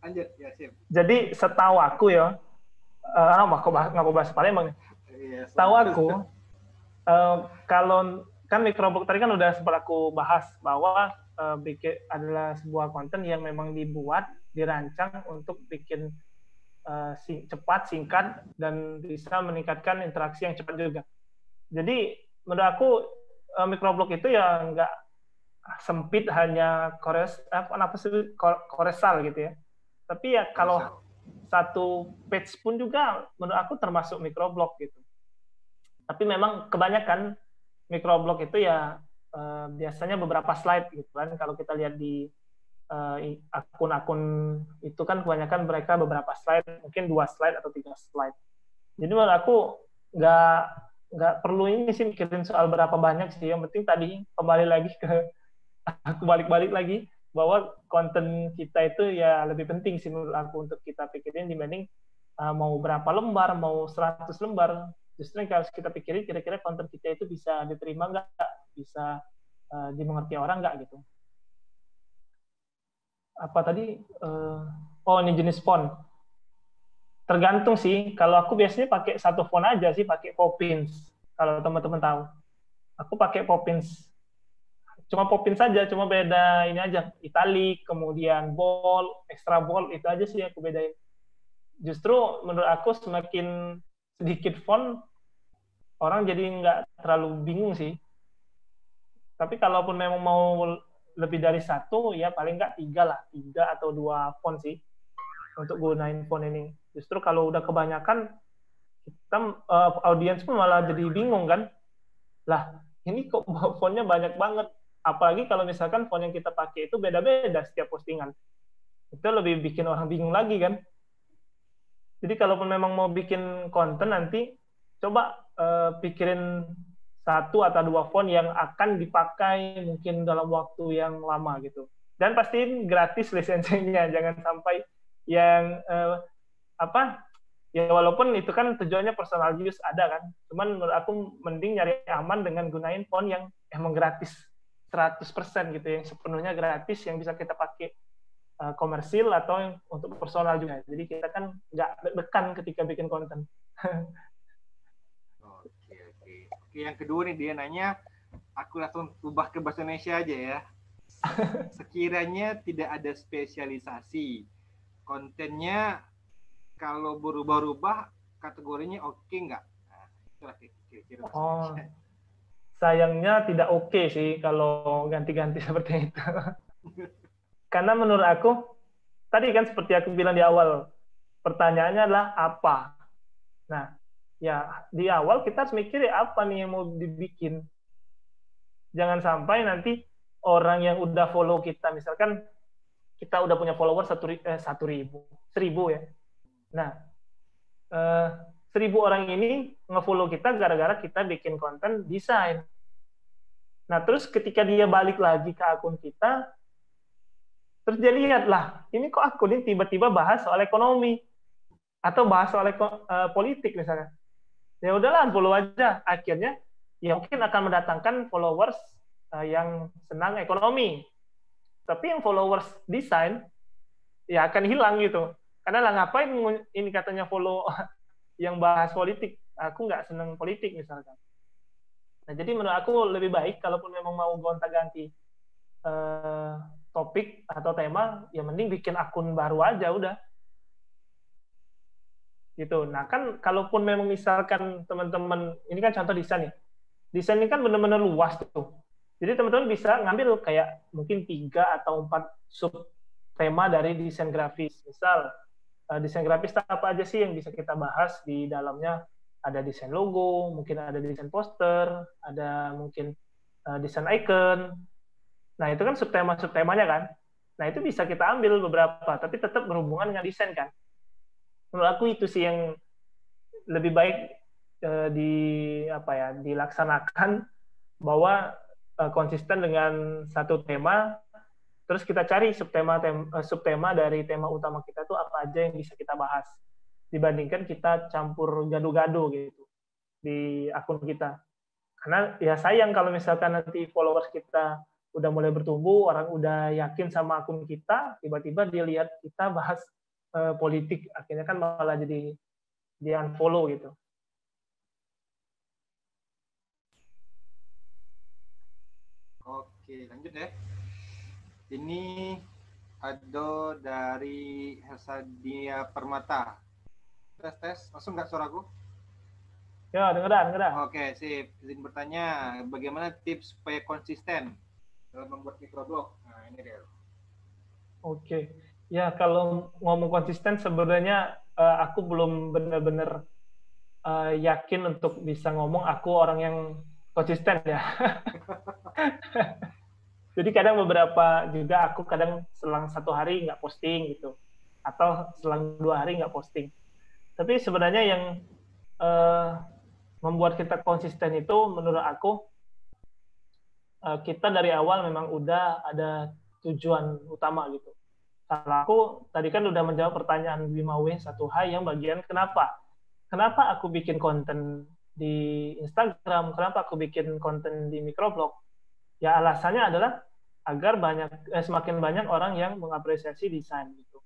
Lanjut ya siap. Jadi setahu aku ya, nggak bahas Palembang nih. Setahu aku, kalau kan microblog tadi kan udah sempat aku bahas bahwa bikin adalah sebuah konten yang memang dibuat, dirancang untuk bikin cepat, singkat, dan bisa meningkatkan interaksi yang cepat juga. Jadi menurut aku microblog itu ya nggak sempit hanya koresal gitu ya. Tapi ya kalau satu page pun juga menurut aku termasuk microblog gitu. Tapi memang kebanyakan microblog itu ya biasanya beberapa slide gitu kan. Kalau kita lihat di akun-akun itu kan kebanyakan mereka beberapa slide, mungkin 2 slide atau 3 slide. Jadi menurut aku nggak nggak perlu ini sih mikirin soal berapa banyak sih. Yang penting tadi kembali lagi ke aku balik-balik lagi bahwa konten kita itu ya lebih penting sih menurut aku untuk kita pikirin dibanding mau berapa lembar, mau 100 lembar. Justru yang harus kita pikirin kira-kira konten kita itu bisa diterima nggak, bisa dimengerti orang nggak gitu. Apa tadi? Oh, ini jenis font. Tergantung sih. Kalau aku biasanya pakai satu font aja sih, pakai Poppins. Kalau teman-teman tahu. Aku pakai Poppins. Cuma Poppins saja, cuma beda ini aja. Italic, kemudian bold, extra bold, itu aja sih yang aku bedain. Justru menurut aku semakin sedikit font, orang jadi nggak terlalu bingung sih. Tapi kalaupun memang mau lebih dari satu, ya paling nggak 3 lah. 3 atau 2 font sih untuk gunain font ini. Justru kalau udah kebanyakan, kita audiens pun malah jadi bingung kan. Lah, ini kok fontnya banyak banget. Apalagi kalau misalkan font yang kita pakai itu beda-beda setiap postingan. Itu lebih bikin orang bingung lagi kan. Jadi kalaupun memang mau bikin konten nanti, coba pikirin 1 atau 2 font yang akan dipakai mungkin dalam waktu yang lama gitu. Dan pastiin gratis lisensinya, jangan sampai yang ya walaupun itu kan tujuannya personal use ada kan. Cuman menurut aku mending nyari aman dengan gunain font yang emang gratis 100% gitu, yang sepenuhnya gratis yang bisa kita pakai komersil atau yang untuk personal juga. Jadi kita kan nggak deg-degan ketika bikin konten. Oke, yang kedua nih dia nanya, aku langsung ubah ke bahasa Indonesia aja ya. Sekiranya tidak ada spesialisasi, kontennya kalau berubah-ubah kategorinya oke nggak? Nah, itulah kira-kira. Sayangnya tidak oke sih kalau ganti-ganti seperti itu. Karena menurut aku, tadi kan seperti aku bilang di awal, pertanyaannya adalah apa? Nah, ya di awal kita harus mikir apa nih yang mau dibikin. Jangan sampai nanti orang yang udah follow kita, misalkan kita udah punya follower 1.000 ya. Nah, 1.000 orang ini nge-follow kita gara-gara kita bikin konten desain. Nah, terus ketika dia balik lagi ke akun kita, terus dia lihat lah, ini kok akun ini tiba-tiba bahas soal ekonomi atau bahas soal politik misalnya. Ya udahlah, follow aja. Akhirnya ya mungkin akan mendatangkan followers yang senang ekonomi. Tapi yang followers desain ya akan hilang gitu. Karena lah ngapain ini katanya follow yang bahas politik. Aku nggak senang politik misalkan. Nah, jadi menurut aku lebih baik kalaupun memang mau gonta-ganti topik atau tema, ya mending bikin akun baru aja udah. Gitu. Nah, kan kalaupun memang misalkan teman-teman, ini kan contoh desain nih. Desain ini kan benar-benar luas tuh. Jadi teman-teman bisa ngambil kayak mungkin 3 atau 4 sub tema dari desain grafis. Misal, desain grafis apa aja sih yang bisa kita bahas di dalamnya? Ada desain logo, mungkin ada desain poster, ada mungkin desain icon. Nah, itu kan subtema-subtemanya kan. Nah, itu bisa kita ambil beberapa, tapi tetap berhubungan dengan desain kan. Menurut aku itu sih yang lebih baik dilaksanakan, bahwa konsisten dengan satu tema, terus kita cari subtema dari tema utama kita tuh apa aja yang bisa kita bahas, dibandingkan kita campur gado-gado gitu di akun kita. Karena ya sayang kalau misalkan nanti followers kita udah mulai bertumbuh, orang udah yakin sama akun kita, tiba-tiba dia lihat kita bahas politik, akhirnya kan malah jadi di unfollow gitu. Oke, lanjut ya. Ini ada dari Hersadia Permata. Tes, langsung nggak suaraku? Ya, dengar. Oke, sip. Izin bertanya, bagaimana tips supaya konsisten dalam membuat microblog? Nah, ini dia. Oke. Ya, kalau ngomong konsisten sebenarnya aku belum benar-benar yakin untuk bisa ngomong aku orang yang konsisten ya. Jadi kadang beberapa juga aku kadang selang 1 hari nggak posting gitu, atau selang 2 hari nggak posting. Tapi sebenarnya yang membuat kita konsisten itu menurut aku kita dari awal memang udah ada tujuan utama gitu. Kalau aku tadi kan udah menjawab pertanyaan 5W 1H yang bagian kenapa. Kenapa aku bikin konten di Instagram, kenapa aku bikin konten di microblog? Ya alasannya adalah agar semakin banyak orang yang mengapresiasi desain gitu.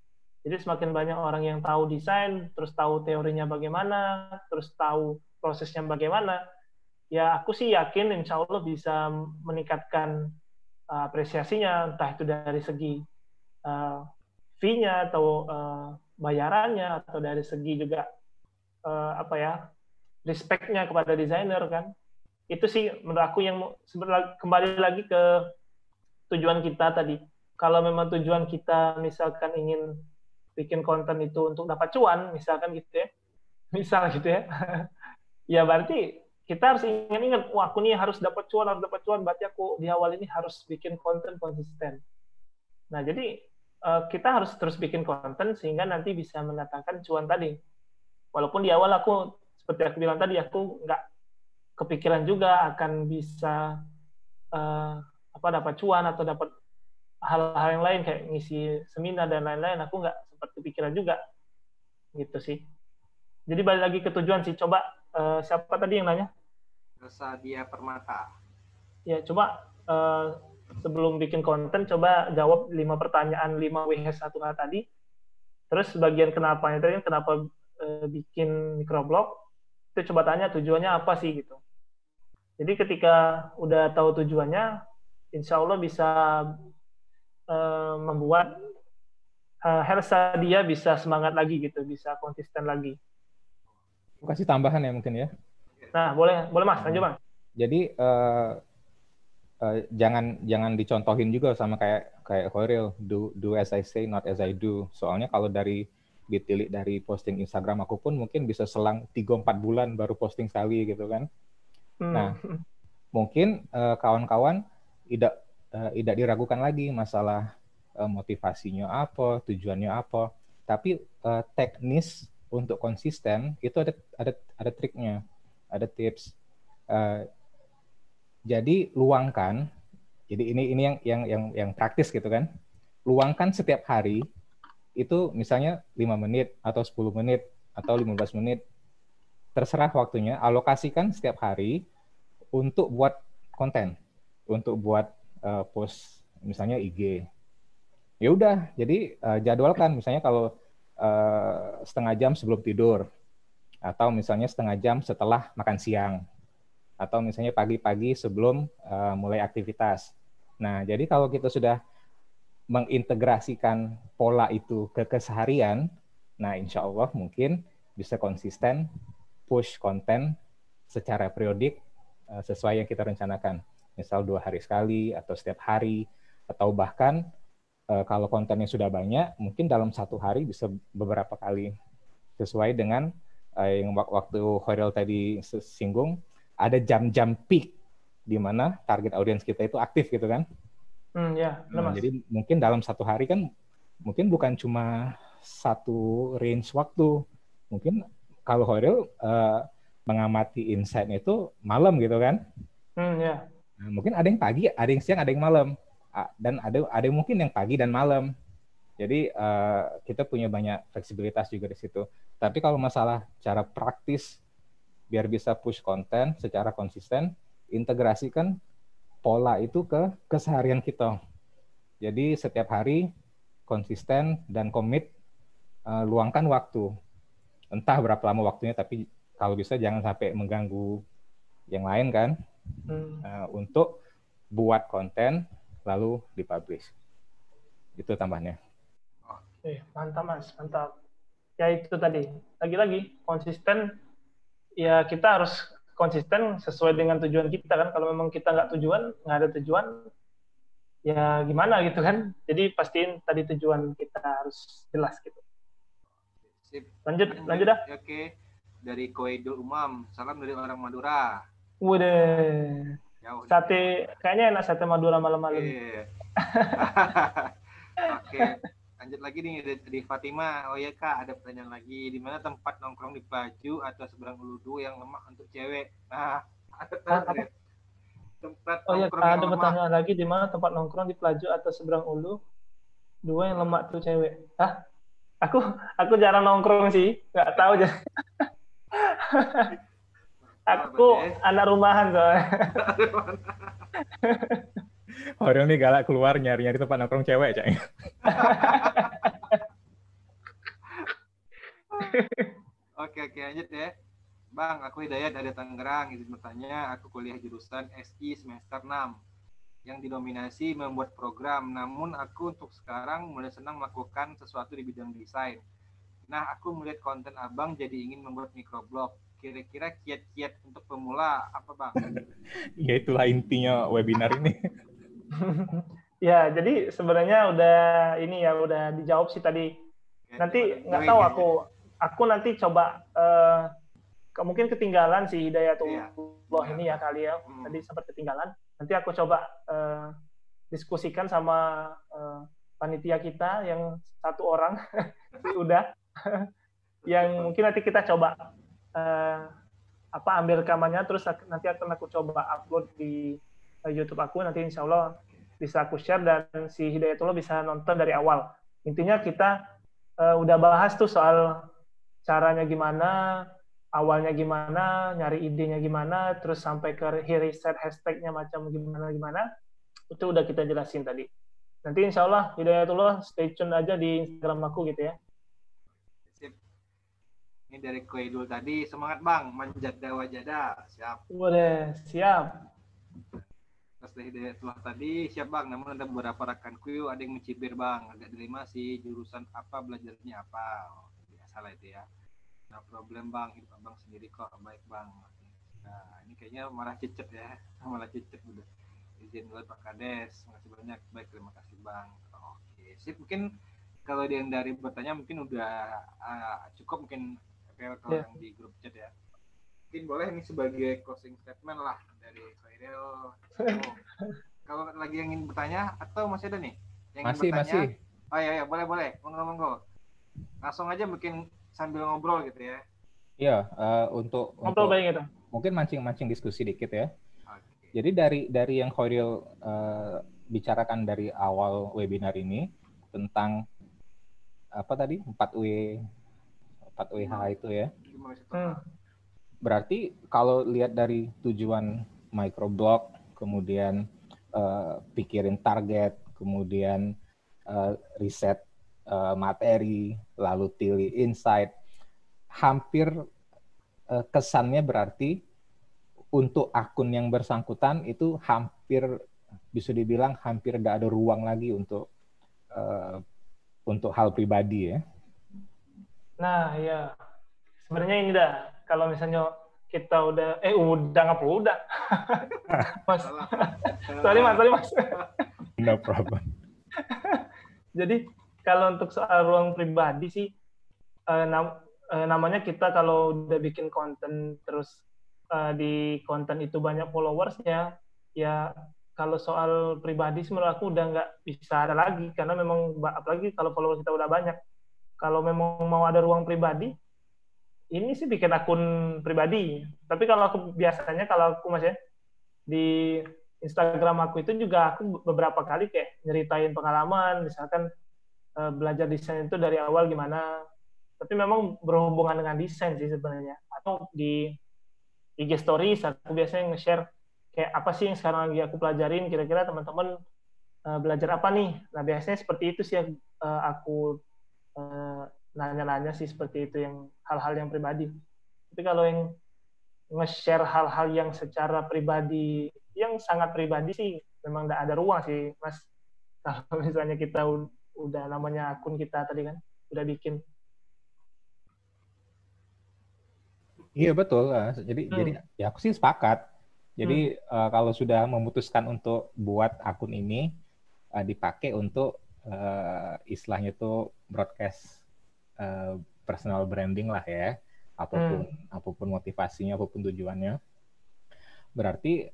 Jadi semakin banyak orang yang tahu desain, terus tahu teorinya bagaimana, terus tahu prosesnya bagaimana, ya aku sih yakin insya Allah bisa meningkatkan apresiasinya, entah itu dari segi fee-nya atau bayarannya, atau dari segi juga respect-nya kepada desainer kan. Itu sih menurut aku yang kembali lagi ke tujuan kita tadi. Kalau memang tujuan kita misalkan ingin bikin konten itu untuk dapat cuan, misalkan gitu ya, ya berarti kita harus ingat-ingat, wah aku nih harus dapat cuan, berarti aku di awal ini harus bikin konten konsisten. Nah, jadi kita harus terus bikin konten sehingga nanti bisa mendatangkan cuan tadi. Walaupun di awal aku, seperti aku bilang tadi, aku nggak kepikiran juga akan bisa dapat cuan atau dapat hal-hal yang lain kayak ngisi seminar dan lain-lain, aku nggak sempat kepikiran juga. Gitu sih. Jadi balik lagi ke tujuan sih. Coba siapa tadi yang nanya? Sadia Permata. Ya, coba sebelum bikin konten, coba jawab 5 pertanyaan 5W1H tadi. Terus bagian kenapanya tadi, kenapa bikin microblog, itu coba tanya tujuannya apa sih gitu. Jadi ketika udah tahu tujuannya, insya Allah bisa membuat Helsa dia bisa semangat lagi gitu, bisa konsisten lagi. Aku kasih tambahan ya mungkin ya. Nah, boleh Mas, lanjut Mas. Jadi jangan dicontohin juga sama kayak Khairil, do as I say, not as I do. Soalnya kalau ditilik dari posting Instagram aku pun mungkin bisa selang 3-4 bulan baru posting sekali gitu kan. Nah, mungkin kawan-kawan tidak diragukan lagi masalah motivasinya apa, tujuannya apa. Tapi teknis untuk konsisten itu ada triknya, ada tips. Jadi luangkan. Jadi ini yang praktis gitu kan. Luangkan setiap hari itu misalnya 5 menit atau 10 menit atau 15 menit. Terserah waktunya, alokasikan setiap hari untuk buat konten, untuk buat post misalnya IG. Ya udah, jadi jadwalkan misalnya kalau setengah jam sebelum tidur, atau misalnya setengah jam setelah makan siang, atau misalnya pagi-pagi sebelum mulai aktivitas. Nah, jadi kalau kita sudah mengintegrasikan pola itu ke keseharian, nah insya Allah mungkin bisa konsisten push konten secara periodik sesuai yang kita rencanakan. Misal 2 hari sekali, atau setiap hari, atau bahkan kalau kontennya sudah banyak, mungkin dalam 1 hari bisa beberapa kali. Sesuai dengan yang waktu Khairil tadi singgung, ada jam-jam peak di mana target audiens kita itu aktif gitu kan. Jadi mungkin dalam 1 hari kan mungkin bukan cuma 1 range waktu. Mungkin kalau Khairil mengamati insight itu malam gitu kan. Nah, mungkin ada yang pagi, ada yang siang, ada yang malam. Dan ada mungkin yang pagi dan malam. Jadi kita punya banyak fleksibilitas juga di situ. Tapi kalau masalah cara praktis biar bisa push konten secara konsisten, integrasikan pola itu ke keseharian kita. Jadi setiap hari konsisten dan komit, luangkan waktu. Entah berapa lama waktunya, tapi kalau bisa jangan sampai mengganggu yang lain kan. Untuk buat konten lalu dipublish. Itu tambahnya. Mantap Mas, mantap. Ya itu tadi, lagi-lagi konsisten, ya kita harus konsisten sesuai dengan tujuan kita kan. Kalau memang kita nggak ada tujuan, ya gimana gitu kan. Jadi pastiin tadi tujuan kita harus jelas gitu. Sip. Lanjut dah. Oke, dari Koidul Umam, salam dari orang Madura. Waduh. Sate, kayaknya enak sate Madura malam-malam. Oke. Lanjut lagi nih dari Fatima. Oh iya Kak, ada pertanyaan lagi. Di mana tempat nongkrong di Pelaju atau seberang Uludu yang lemak untuk cewek? Nah, ada tahu Apa? nggak? Tempat Oh ya, nongkrong yang ada lemah. pertanyaan lagi di mana tempat nongkrong di Pelaju atau seberang Ulu, dua yang lemak tuh cewek. Hah? Aku jarang nongkrong sih, nggak tahu aja. Aku anak rumahan soalnya. Orang nih galak keluar nyari-nyari tempat nongkrong cewek, Cak. Oke, lanjut ya. Bang, aku Hidayat dari Tangerang. Izin bertanya, aku kuliah jurusan SI semester 6 yang didominasi membuat program. Namun aku untuk sekarang mulai senang melakukan sesuatu di bidang desain. Nah, aku melihat konten Abang jadi ingin membuat microblog. Kira-kira kiat-kiat untuk pemula apa, Bang? Ya itulah intinya webinar ini. Ya, jadi sebenarnya udah dijawab sih tadi. Nanti nggak tahu aku nanti coba mungkin ketinggalan sih Hidayatullah ini ya kali ya. Tadi sempat ketinggalan. Nanti aku coba diskusikan sama panitia kita yang satu orang udah yang mungkin nanti kita coba ambil rekamannya, terus nanti akan aku coba upload di YouTube aku, nanti insya Allah bisa aku share dan si Hidayatullah bisa nonton dari awal. Intinya kita udah bahas tuh soal caranya gimana, awalnya gimana, nyari idenya gimana, terus sampai ke riset hashtagnya macam gimana, itu udah kita jelasin tadi. Nanti insya Allah Hidayatullah stay tune aja di Instagram aku gitu ya. Ini dari Koidul tadi, semangat Bang, manjada wajada, siap. Boleh, siap. Terus dari Hidayatullah tadi, siap Bang, namun ada beberapa rekanku ada yang mencibir Bang, agak dilema sih, jurusan apa, belajarnya apa. Oh, biasalah itu ya. Nah problem Bang, hidup Abang sendiri kok, baik Bang. Nah, ini kayaknya malah cicet ya, malah cicet udah. Izin buat Pak Kades, makasih banyak, baik terima kasih Bang. Oke, sip, mungkin kalau yang dari bertanya mungkin udah cukup mungkin kalau yang di grup chat ya. Mungkin boleh ini sebagai closing statement lah dari Khairil. Kalau lagi yang ingin bertanya atau masih ada nih yang ingin bertanya? Masih. Oh iya, boleh. Monggo. Langsung aja mungkin sambil ngobrol gitu ya. Iya, untuk ngobrol banyak itu. Mungkin mancing-mancing diskusi dikit ya. Okay. Jadi dari yang Khairil bicarakan dari awal webinar ini tentang apa tadi 4WH itu ya. Berarti kalau lihat dari tujuan microblog, kemudian pikirin target, kemudian riset materi, lalu pilih insight, hampir kesannya berarti untuk akun yang bersangkutan itu hampir bisa dibilang hampir nggak ada ruang lagi untuk hal pribadi ya. Nah, ya. Sebenarnya ini dah, kalau misalnya kita udah Mas. Sorry Mas. No problem. Jadi, kalau untuk soal ruang pribadi sih, namanya kita kalau udah bikin konten, terus di konten itu banyak followersnya, ya kalau soal pribadi sih menurut aku udah nggak bisa ada lagi, karena memang, apalagi kalau followers kita udah banyak. Kalau memang mau ada ruang pribadi, ini sih bikin akun pribadi. Tapi kalau aku biasanya, kalau aku Mas ya, di Instagram aku itu juga aku beberapa kali kayak nyeritain pengalaman, misalkan belajar desain itu dari awal gimana. Tapi memang berhubungan dengan desain sih sebenarnya. Atau di IG Stories aku biasanya nge-share kayak apa sih yang sekarang lagi aku pelajarin, kira-kira teman-teman belajar apa nih. Nah biasanya seperti itu sih yang aku nanya-nanya sih, seperti itu, yang hal-hal yang pribadi. Tapi kalau yang nge-share hal-hal yang secara pribadi, yang sangat pribadi sih, memang nggak ada ruang sih, Mas. Kalau misalnya kita udah namanya akun kita tadi kan, udah bikin. Iya betul. Jadi ya aku sih sepakat. Jadi kalau sudah memutuskan untuk buat akun ini dipakai untuk istilahnya itu broadcast personal branding lah ya, apapun motivasinya, apapun tujuannya, berarti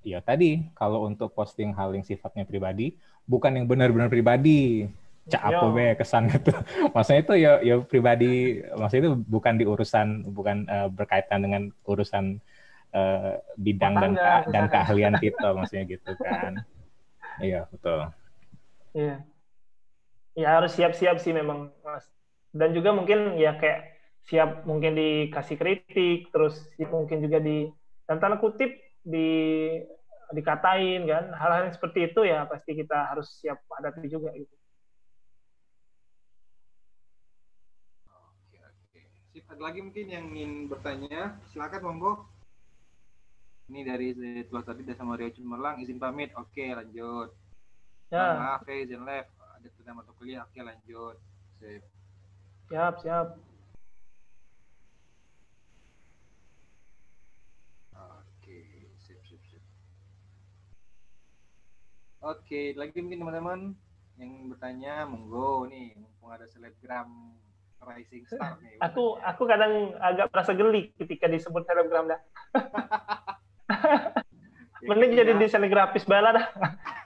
ya tadi kalau untuk posting hal yang sifatnya pribadi, bukan yang benar-benar pribadi, cak apa Yo. be kesan itu. Maksudnya itu ya pribadi, maksudnya itu bukan di urusan, bukan berkaitan dengan urusan bidang Rumah tangga dan misalkan. keahlian kita, maksudnya gitu kan. Iya, betul. Iya. Ya harus siap-siap sih memang, Mas. Dan juga mungkin ya kayak siap mungkin dikasih kritik, terus mungkin juga dalam tanda kutip dikatain kan. Hal-hal yang seperti itu ya pasti kita harus siap hadapi juga gitu. Oke, oke. Sip, ada lagi mungkin yang ingin bertanya? Silakan monggo. Ini dari tua tadi sama Rio Cemerlang, izin pamit. Oke, lanjut. Bang, Ya, maaf ya, izin live. Ada tanda mata kuliah. Oke, lanjut. Sip. siap. Oke, sip. Oke, lagi mungkin teman-teman yang bertanya, monggo nih, mumpung ada selebgram Rising Star nih. Aku kadang agak merasa geli ketika disebut selebgram dah. Mending jadi desain grafis bala dah.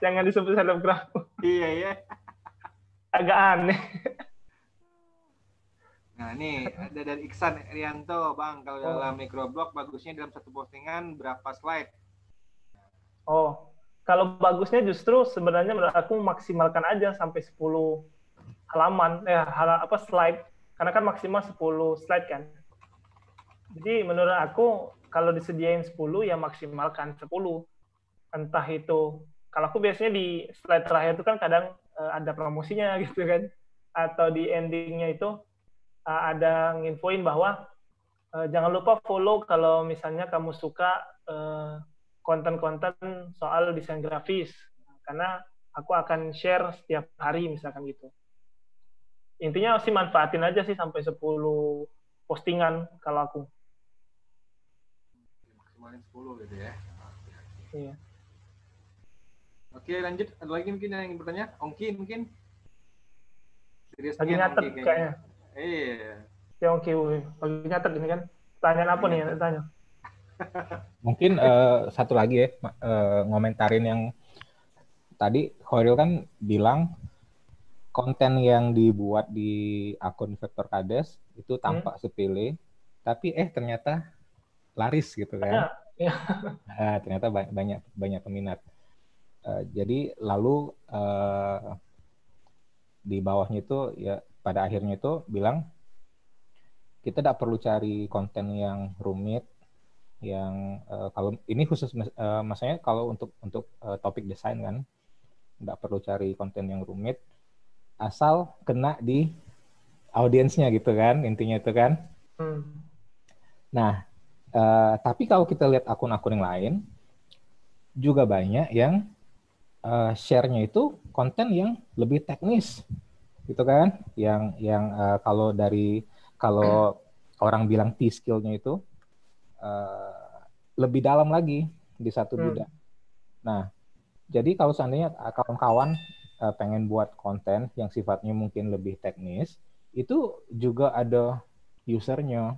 Jangan disebut selebgram. Iya. Agak aneh. Nah, ini ada dari Iksan Rianto, Bang. Kalau dalam microblog bagusnya dalam satu postingan berapa slide? Oh, kalau bagusnya justru sebenarnya menurut aku maksimalkan aja sampai 10 halaman, slide. Karena kan maksimal 10 slide kan. Jadi menurut aku kalau disediain 10 ya maksimalkan 10. Entah itu, kalau aku biasanya di slide terakhir itu kan kadang ada promosinya gitu kan. Atau di endingnya itu ada nginfoin bahwa jangan lupa follow kalau misalnya kamu suka konten-konten soal desain grafis, karena aku akan share setiap hari misalkan gitu. Intinya sih manfaatin aja sih sampai 10 postingan kalau aku. Maksimalin 10 gitu ya. Iya. Oke, lanjut. Ada lagi mungkin yang bertanya? Ongki mungkin? Lagi nyatet kayaknya. Iya. Ya Ongki, lagi nyatet ini kan. Pertanyaan apa nih yang ditanya? Mungkin satu lagi ya, ngomentarin yang tadi Khairil kan bilang konten yang dibuat di akun Vektor Kades itu tampak sepele, tapi ternyata laris gitu kan. Ya. Ternyata banyak peminat. Jadi lalu di bawahnya itu ya pada akhirnya itu bilang kita tidak perlu cari konten yang rumit, yang kalau ini khusus maksudnya kalau untuk topik desain kan tidak perlu cari konten yang rumit asal kena di audiensnya gitu kan, intinya itu kan. Nah tapi kalau kita lihat akun-akun yang lain juga banyak yang share-nya itu konten yang lebih teknis gitu kan, yang kalau orang bilang T-skill-nya itu lebih dalam lagi di satu bidang. Nah, jadi kalau seandainya kawan-kawan pengen buat konten yang sifatnya mungkin lebih teknis, itu juga ada usernya.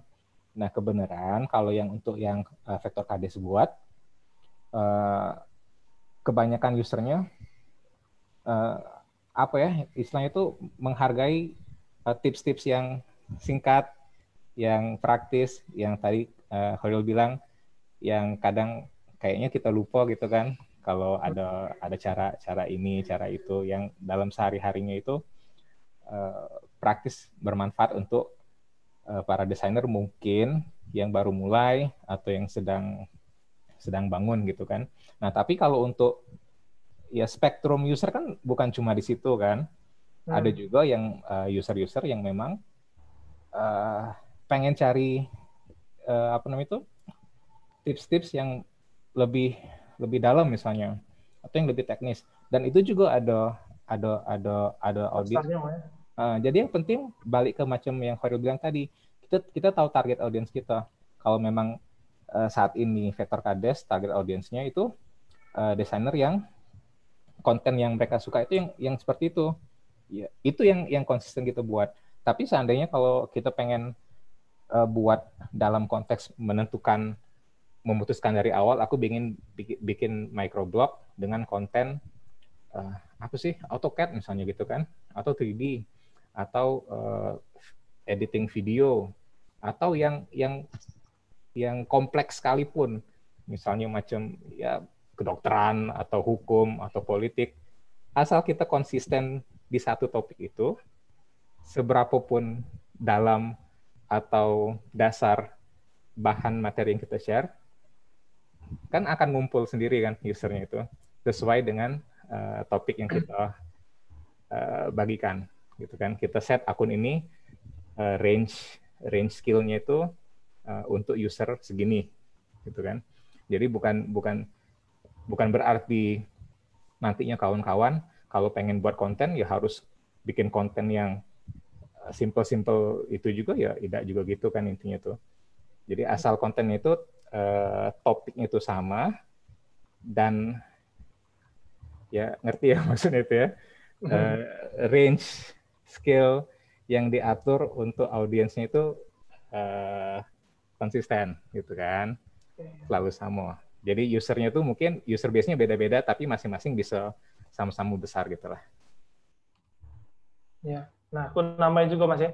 Nah, kebenaran kalau yang untuk yang Vektor Kades buat, kebanyakan usernya istilahnya itu menghargai tips-tips yang singkat, yang praktis, yang tadi Khairil bilang, yang kadang kayaknya kita lupa gitu kan, kalau ada cara ini, cara itu, yang dalam sehari-harinya itu praktis, bermanfaat untuk para desainer mungkin yang baru mulai atau yang sedang bangun gitu kan. Nah, tapi kalau untuk ya spektrum user kan bukan cuma di situ kan. Ada juga yang user-user yang memang pengen cari tips-tips yang lebih dalam misalnya, atau yang lebih teknis. Dan itu juga ada audiens. Jadi yang penting balik ke macam yang Khairil bilang tadi, kita tahu target audiens kita. Kalau memang saat ini Vektor Kades target audiensnya itu desainer yang konten yang mereka suka itu yang seperti itu. Ya, itu yang konsisten kita buat. Tapi seandainya kalau kita pengen buat dalam konteks menentukan memutuskan dari awal aku bikin microblog dengan konten apa sih, AutoCAD misalnya gitu kan, atau 3D, atau editing video, atau yang kompleks sekalipun, misalnya macam ya kedokteran atau hukum atau politik, asal kita konsisten di satu topik itu, seberapapun dalam atau dasar bahan materi yang kita share, kan akan ngumpul sendiri kan usernya itu sesuai dengan topik yang kita bagikan gitu kan. Kita set akun ini range skill-nya itu untuk user segini gitu kan. Jadi bukan berarti nantinya kawan-kawan kalau pengen buat konten ya harus bikin konten yang simple itu juga, ya tidak juga gitu kan intinya tuh. Jadi asal kontennya itu topiknya itu sama dan ya ngerti ya maksudnya itu ya, range skill yang diatur untuk audiensnya itu konsisten gitu kan, selalu sama. Jadi usernya tuh mungkin user base-nya beda-beda tapi masing-masing bisa sama-sama besar gitu lah. Ya, nah aku nambahin juga Mas ya.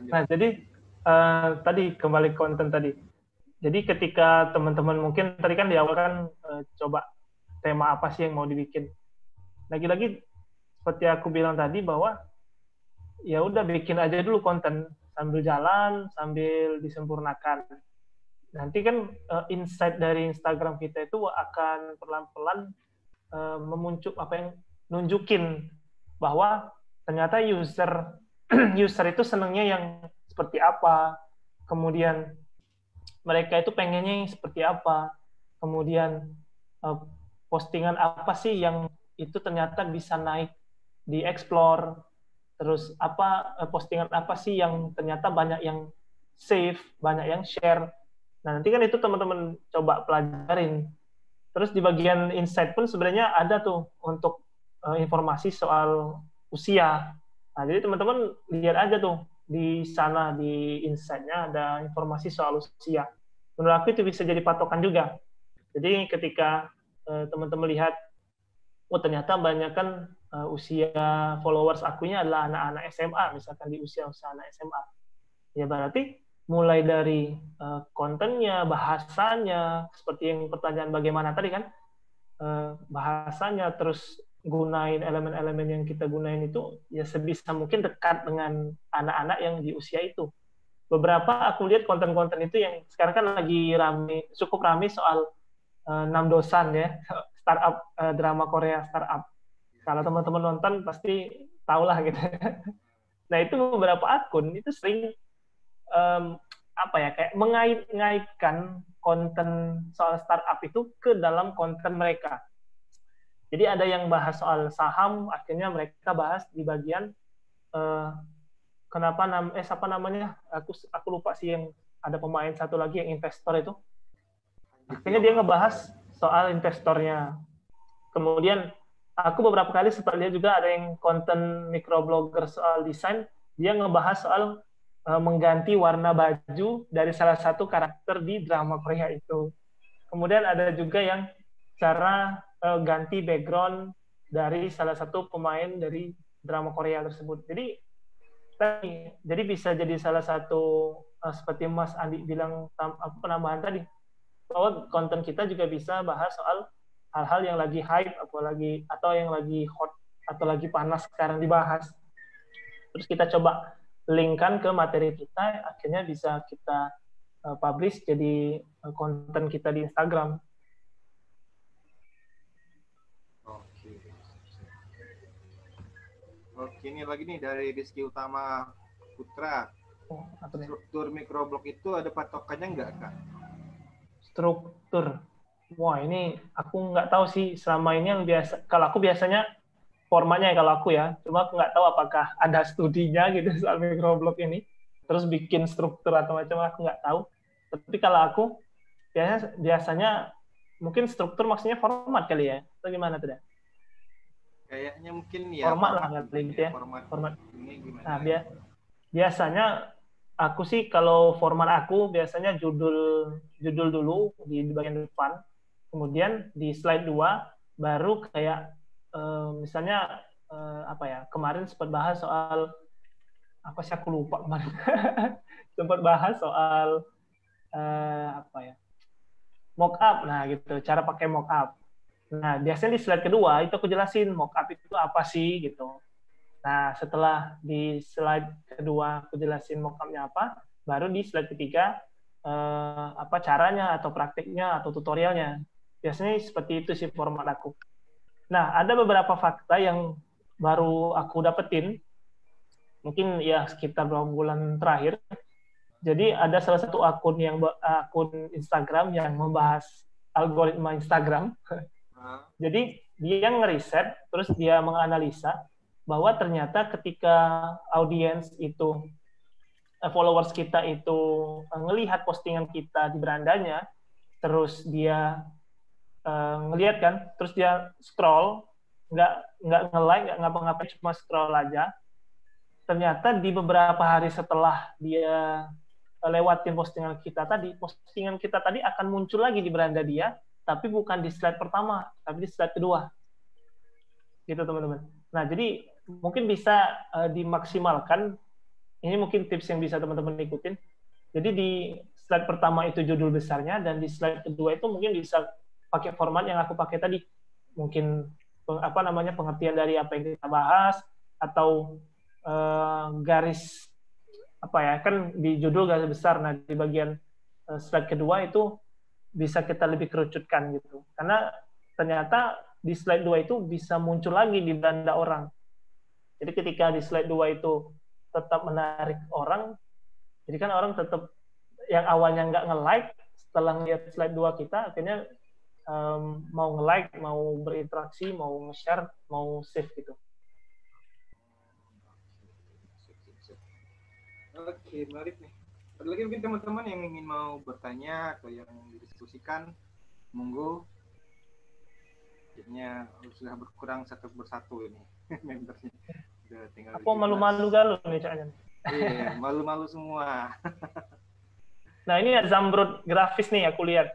Nah jadi tadi kembali ke konten tadi. Jadi ketika teman-teman mungkin tadi kan di awal kan coba tema apa sih yang mau dibikin. Lagi-lagi seperti aku bilang tadi bahwa ya udah bikin aja dulu konten sambil jalan, sambil disempurnakan. Nanti kan insight dari Instagram kita itu akan pelan-pelan memuncul nunjukin bahwa ternyata user itu senangnya yang seperti apa, kemudian mereka itu pengennya seperti apa, kemudian postingan apa sih yang itu ternyata bisa naik di explore, terus postingan apa sih yang ternyata banyak yang save, banyak yang share. Nah nanti kan itu teman-teman coba pelajarin. Terus di bagian insight pun sebenarnya ada tuh untuk informasi soal usia. Nah jadi teman-teman lihat aja tuh di sana di insight-nya ada informasi soal usia. Menurut aku itu bisa jadi patokan juga. Jadi ketika teman-teman lihat, oh ternyata banyak kan usia followers akunya adalah anak-anak SMA, misalkan di usia anak SMA. Ya berarti mulai dari kontennya, bahasanya, seperti yang pertanyaan bagaimana tadi kan, bahasanya, terus gunain elemen-elemen yang kita gunain itu ya sebisa mungkin dekat dengan anak-anak yang di usia itu. Beberapa aku lihat konten-konten itu yang sekarang kan lagi cukup rame soal 6 dosan ya, startup, drama Korea startup. Kalau teman-teman nonton pasti tahulah gitu. Nah itu beberapa akun itu sering kayak mengait-ngaitkan konten soal startup itu ke dalam konten mereka. Jadi ada yang bahas soal saham, akhirnya mereka bahas di bagian siapa namanya? Aku lupa sih, yang ada pemain satu lagi yang investor itu. Akhirnya dia ngebahas soal investornya. Kemudian aku beberapa kali sempat lihat juga ada yang konten microblogger soal desain, dia ngebahas soal mengganti warna baju dari salah satu karakter di drama Korea itu. Kemudian ada juga yang cara ganti background dari salah satu pemain dari drama Korea tersebut. Jadi bisa jadi salah satu seperti Mas Andi bilang penambahan tadi, bahwa konten kita juga bisa bahas soal hal-hal yang lagi hype atau yang lagi hot atau lagi panas sekarang dibahas. Terus kita coba linkkan ke materi kita, akhirnya bisa kita publish jadi konten kita di Instagram. Oke, ini lagi nih dari Rizky Utama Putra. Struktur microblog itu ada patokannya nggak, Kak? Struktur. Wah, ini aku nggak tahu sih selama ini yang biasa. Kalau aku biasanya formatnya kalau aku ya, cuma aku nggak tahu apakah ada studinya gitu soal microblog ini. Terus bikin struktur atau macam, aku nggak tahu. Tapi kalau aku biasanya mungkin struktur maksudnya format kali ya, atau gimana tuh? Kayaknya mungkin ya format lah gitu ya. Format. Ini gimana? Nah, biasanya Aku sih kalau format aku biasanya judul dulu di bagian depan, kemudian di slide 2 baru kayak misalnya apa ya, kemarin sempat bahas soal apa sih, aku lupa kemarin. Sempat bahas soal apa ya, mockup, nah gitu, cara pakai mockup. Nah biasanya di slide kedua itu aku jelasin mockup itu apa sih gitu. Nah, setelah di slide kedua aku jelasin mockupnya apa, baru di slide ketiga apa caranya atau praktiknya atau tutorialnya. Biasanya seperti itu sih format aku. Nah, ada beberapa fakta yang baru aku dapetin, mungkin ya sekitar 2 bulan terakhir. Jadi ada salah satu akun Instagram yang membahas algoritma Instagram. Jadi dia ngeriset, terus dia menganalisa bahwa ternyata ketika audiens itu, followers kita itu ngelihat postingan kita di berandanya, terus dia ngelihat kan, terus dia scroll, nggak nge-like, nggak ngapa-ngapain, cuma scroll aja. Ternyata di beberapa hari setelah dia lewatin postingan kita tadi akan muncul lagi di beranda dia, tapi bukan di slide pertama, tapi di slide kedua. Gitu teman-teman. Nah, jadi mungkin bisa dimaksimalkan. Ini mungkin tips yang bisa teman-teman ikutin. Jadi di slide pertama itu judul besarnya, dan di slide kedua itu mungkin bisa pakai format yang aku pakai tadi. Mungkin apa namanya, pengertian dari apa yang kita bahas, atau garis apa ya, kan di judul garis besar. Nah, di bagian slide kedua itu bisa kita lebih kerucutkan gitu. Karena ternyata di slide 2 itu bisa muncul lagi di beranda orang. Jadi ketika di slide 2 itu tetap menarik orang, jadi kan orang tetap yang awalnya nggak nge-like, setelah ngeliat slide 2 kita, akhirnya mau nge-like, mau berinteraksi, mau nge-share, mau save gitu. Oke, menarik nih. Ada lagi mungkin teman-teman yang ingin mau bertanya atau yang didiskusikan, monggo. Jadinya sudah berkurang satu persatu ini membernya. Udah tinggal. Aku malu-malu galau nih caknya. Iya, malu-malu semua. Nah, ini ada Zamrud grafis nih aku lihat.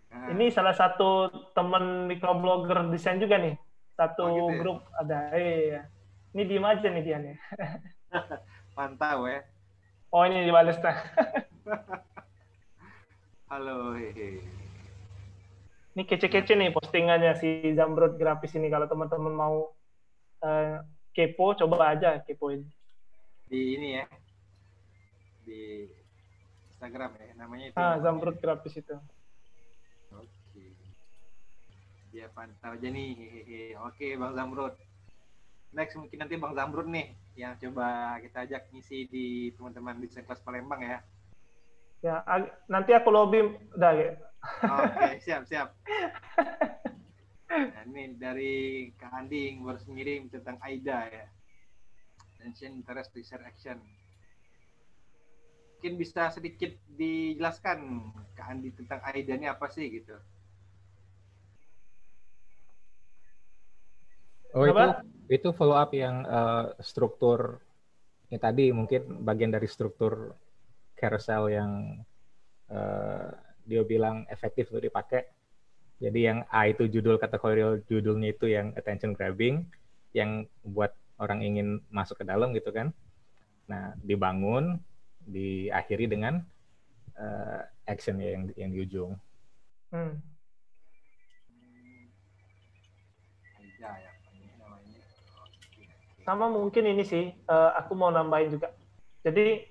Nah. Ini salah satu teman microblogger desain juga nih. Satu gitu ya? grup ada. Iya. Ini diem aja nih dia nih. Pantau ya. Oh, ini dibales dah. Halo, hehe. Ini kece-kece nih postingannya si Zamrud grafis ini. Kalau teman-teman mau kepo, coba aja kepoin. Di ini ya. Di Instagram ya, namanya itu. Zamrud grafis itu. Oke. Ya, pantau aja nih. Hehehe. Oke, Bang Zamrud. Next mungkin nanti Bang Zamrud nih yang coba kita ajak ngisi di teman-teman di Desain Kelas Palembang ya. Ya, nanti aku lobby udah ya. Oke, siap. Nah, ini dari Kak Andi baru ngirim tentang AIDA ya. Attention, Interest, Research, Action. Mungkin bisa sedikit dijelaskan Kak Andi tentang AIDA ini apa sih gitu. Oh, itu follow up yang struktur ini tadi, mungkin bagian dari struktur carousel yang dia bilang efektif untuk dipakai. Jadi yang A itu judul, kategori judulnya itu yang attention grabbing, yang buat orang ingin masuk ke dalam gitu kan. Nah, dibangun, diakhiri dengan action yang di ujung. Sama mungkin ini sih, aku mau nambahin juga. Jadi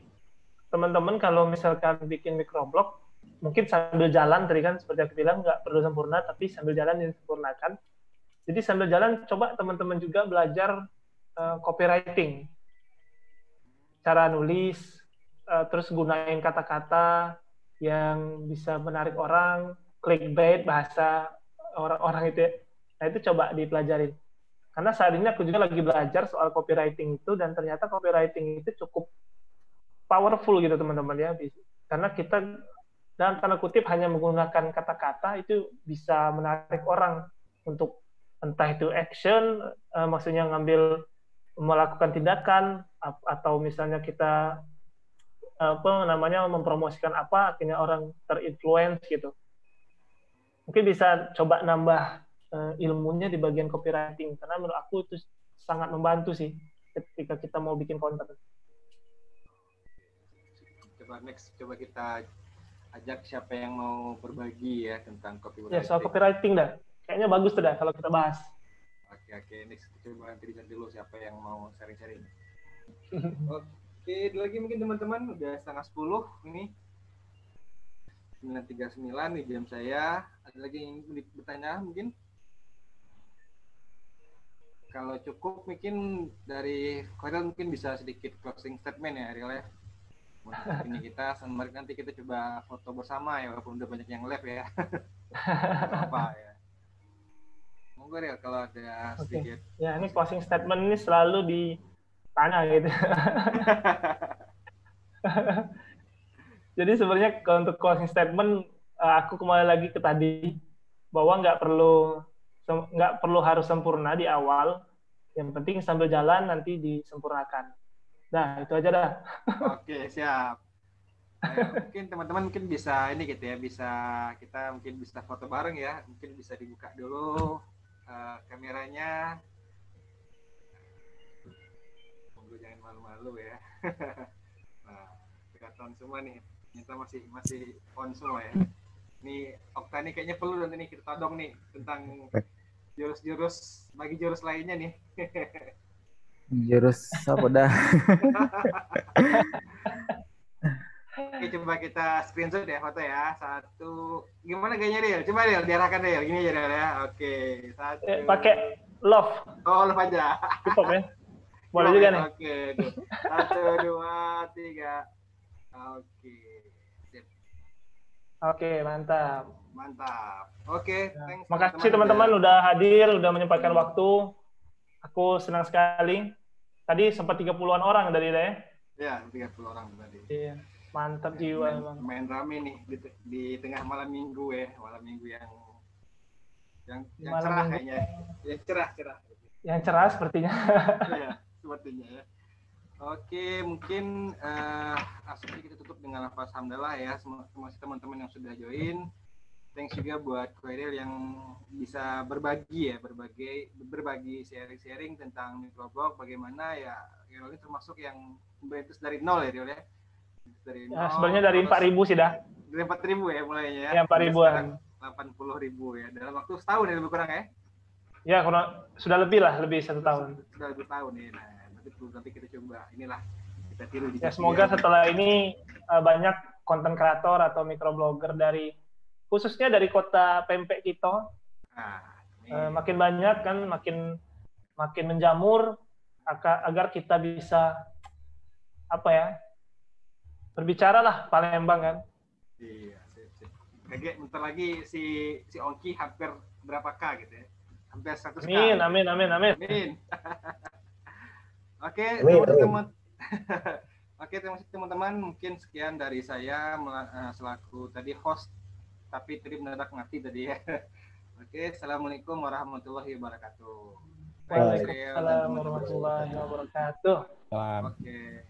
teman-teman kalau misalkan bikin microblog, mungkin sambil jalan, tadi kan seperti aku bilang, nggak perlu sempurna, tapi sambil jalan disempurnakan. Jadi sambil jalan, coba teman-teman juga belajar copywriting. Cara nulis, terus gunain kata-kata yang bisa menarik orang, clickbait, bahasa orang-orang itu ya. Nah, itu coba dipelajarin. Karena saat ini aku juga lagi belajar soal copywriting itu, dan ternyata copywriting itu cukup powerful gitu teman-teman ya. Karena kita dalam tanda kutip hanya menggunakan kata-kata itu bisa menarik orang untuk entah itu action, maksudnya melakukan tindakan, atau misalnya kita apa namanya mempromosikan apa, akhirnya orang terinfluence gitu. Mungkin bisa coba nambah ilmunya di bagian copywriting, karena menurut aku itu sangat membantu sih ketika kita mau bikin konten. Coba kita ajak siapa yang mau berbagi ya tentang copywriting. Ya, soal copywriting dah. Kayaknya bagus tuh dah kalau kita bahas. Oke, next coba nanti dicari dulu siapa yang mau sharing-sharing. Oke, lagi mungkin teman-teman udah 9:30 ini. 9:39 nih jam saya. Ada lagi yang ingin bertanya mungkin? Kalau cukup mungkin dari Koiril mungkin bisa sedikit closing statement ya Ariel ya. Ini kita nanti kita coba foto bersama ya, walaupun udah banyak yang live ya. Apa ya. Monggo Ariel kalau ada sedikit. Ya, ini closing statement ini selalu ditanya gitu. Jadi sebenarnya kalau untuk closing statement, aku kembali lagi ke tadi bahwa nggak perlu harus sempurna di awal. Yang penting sambil jalan nanti disempurnakan. Nah, itu aja dah. Oke, siap. Ayo, mungkin teman-teman mungkin bisa ini gitu ya, kita mungkin bisa foto bareng ya. Mungkin bisa dibuka dulu kameranya. Monggo jangan malu-malu ya. Nah, kelihatan semua nih. Kita masih on semua ya. Nih Okta nih kayaknya perlu nanti nih kita todong nih tentang jurus-jurus bagi jurus lainnya nih. Jurus apa dah? Oke, coba kita screenshot ya foto ya. Satu, gimana gayanya Riel? Coba Riel, diarahkan Riel. Gini aja Riel ya. Oke, satu. Pakai love. Oh, love aja. Cukup ya. Boleh juga nih. Oke, 1, 2, 3. Oke. Sip. Oke, mantap. Mantap. Oke, thanks. Makasih teman-teman udah hadir, udah menyempatkan waktu. Aku senang sekali. Tadi sempat 30-an orang dari ya. Ya, 30 orang tadi. Iya. Mantap jiwa emang. Main rame nih di tengah malam minggu ya, malam minggu yang cerah minggu. Kayaknya. Yang cerah. Yang cerah sepertinya. Iya, sepertinya ya. Oke, mungkin asli kita tutup dengan lafaz hamdalah ya. Semua teman-teman yang sudah join. Thanks juga buat Koiril yang bisa berbagi sharing-sharing tentang microblog, bagaimana ya Koiril ini termasuk yang merintis dari nol ya Riel ya. Dari nol, ya, sebenarnya dari 4.000 sih dah. Dari 4.000 ya mulainya ya. Ya, 4.000-an. 80.000 ya. Dalam waktu setahun ya lebih kurang ya. Ya, sudah lebih 1 tahun. Sudah 1 tahun ya. Nah, nanti kita coba inilah kita tiru di ya, semoga setelah ini banyak konten kreator atau microblogger khususnya dari kota Pempek kita makin banyak kan, makin menjamur agar kita bisa berbicara lah Palembang kan. Iya, sip. Kayak bentar lagi si Ongki hampir berapa K gitu ya? Hampir 100K. Amin. Oke, teman-teman. Oke, terima kasih teman-teman. Mungkin sekian dari saya selaku tadi host, tapi tadi mendadak mati tadi ya. Oke, assalamualaikum warahmatullahi wabarakatuh. Waalaikumsalam warahmatullahi wabarakatuh. Oke.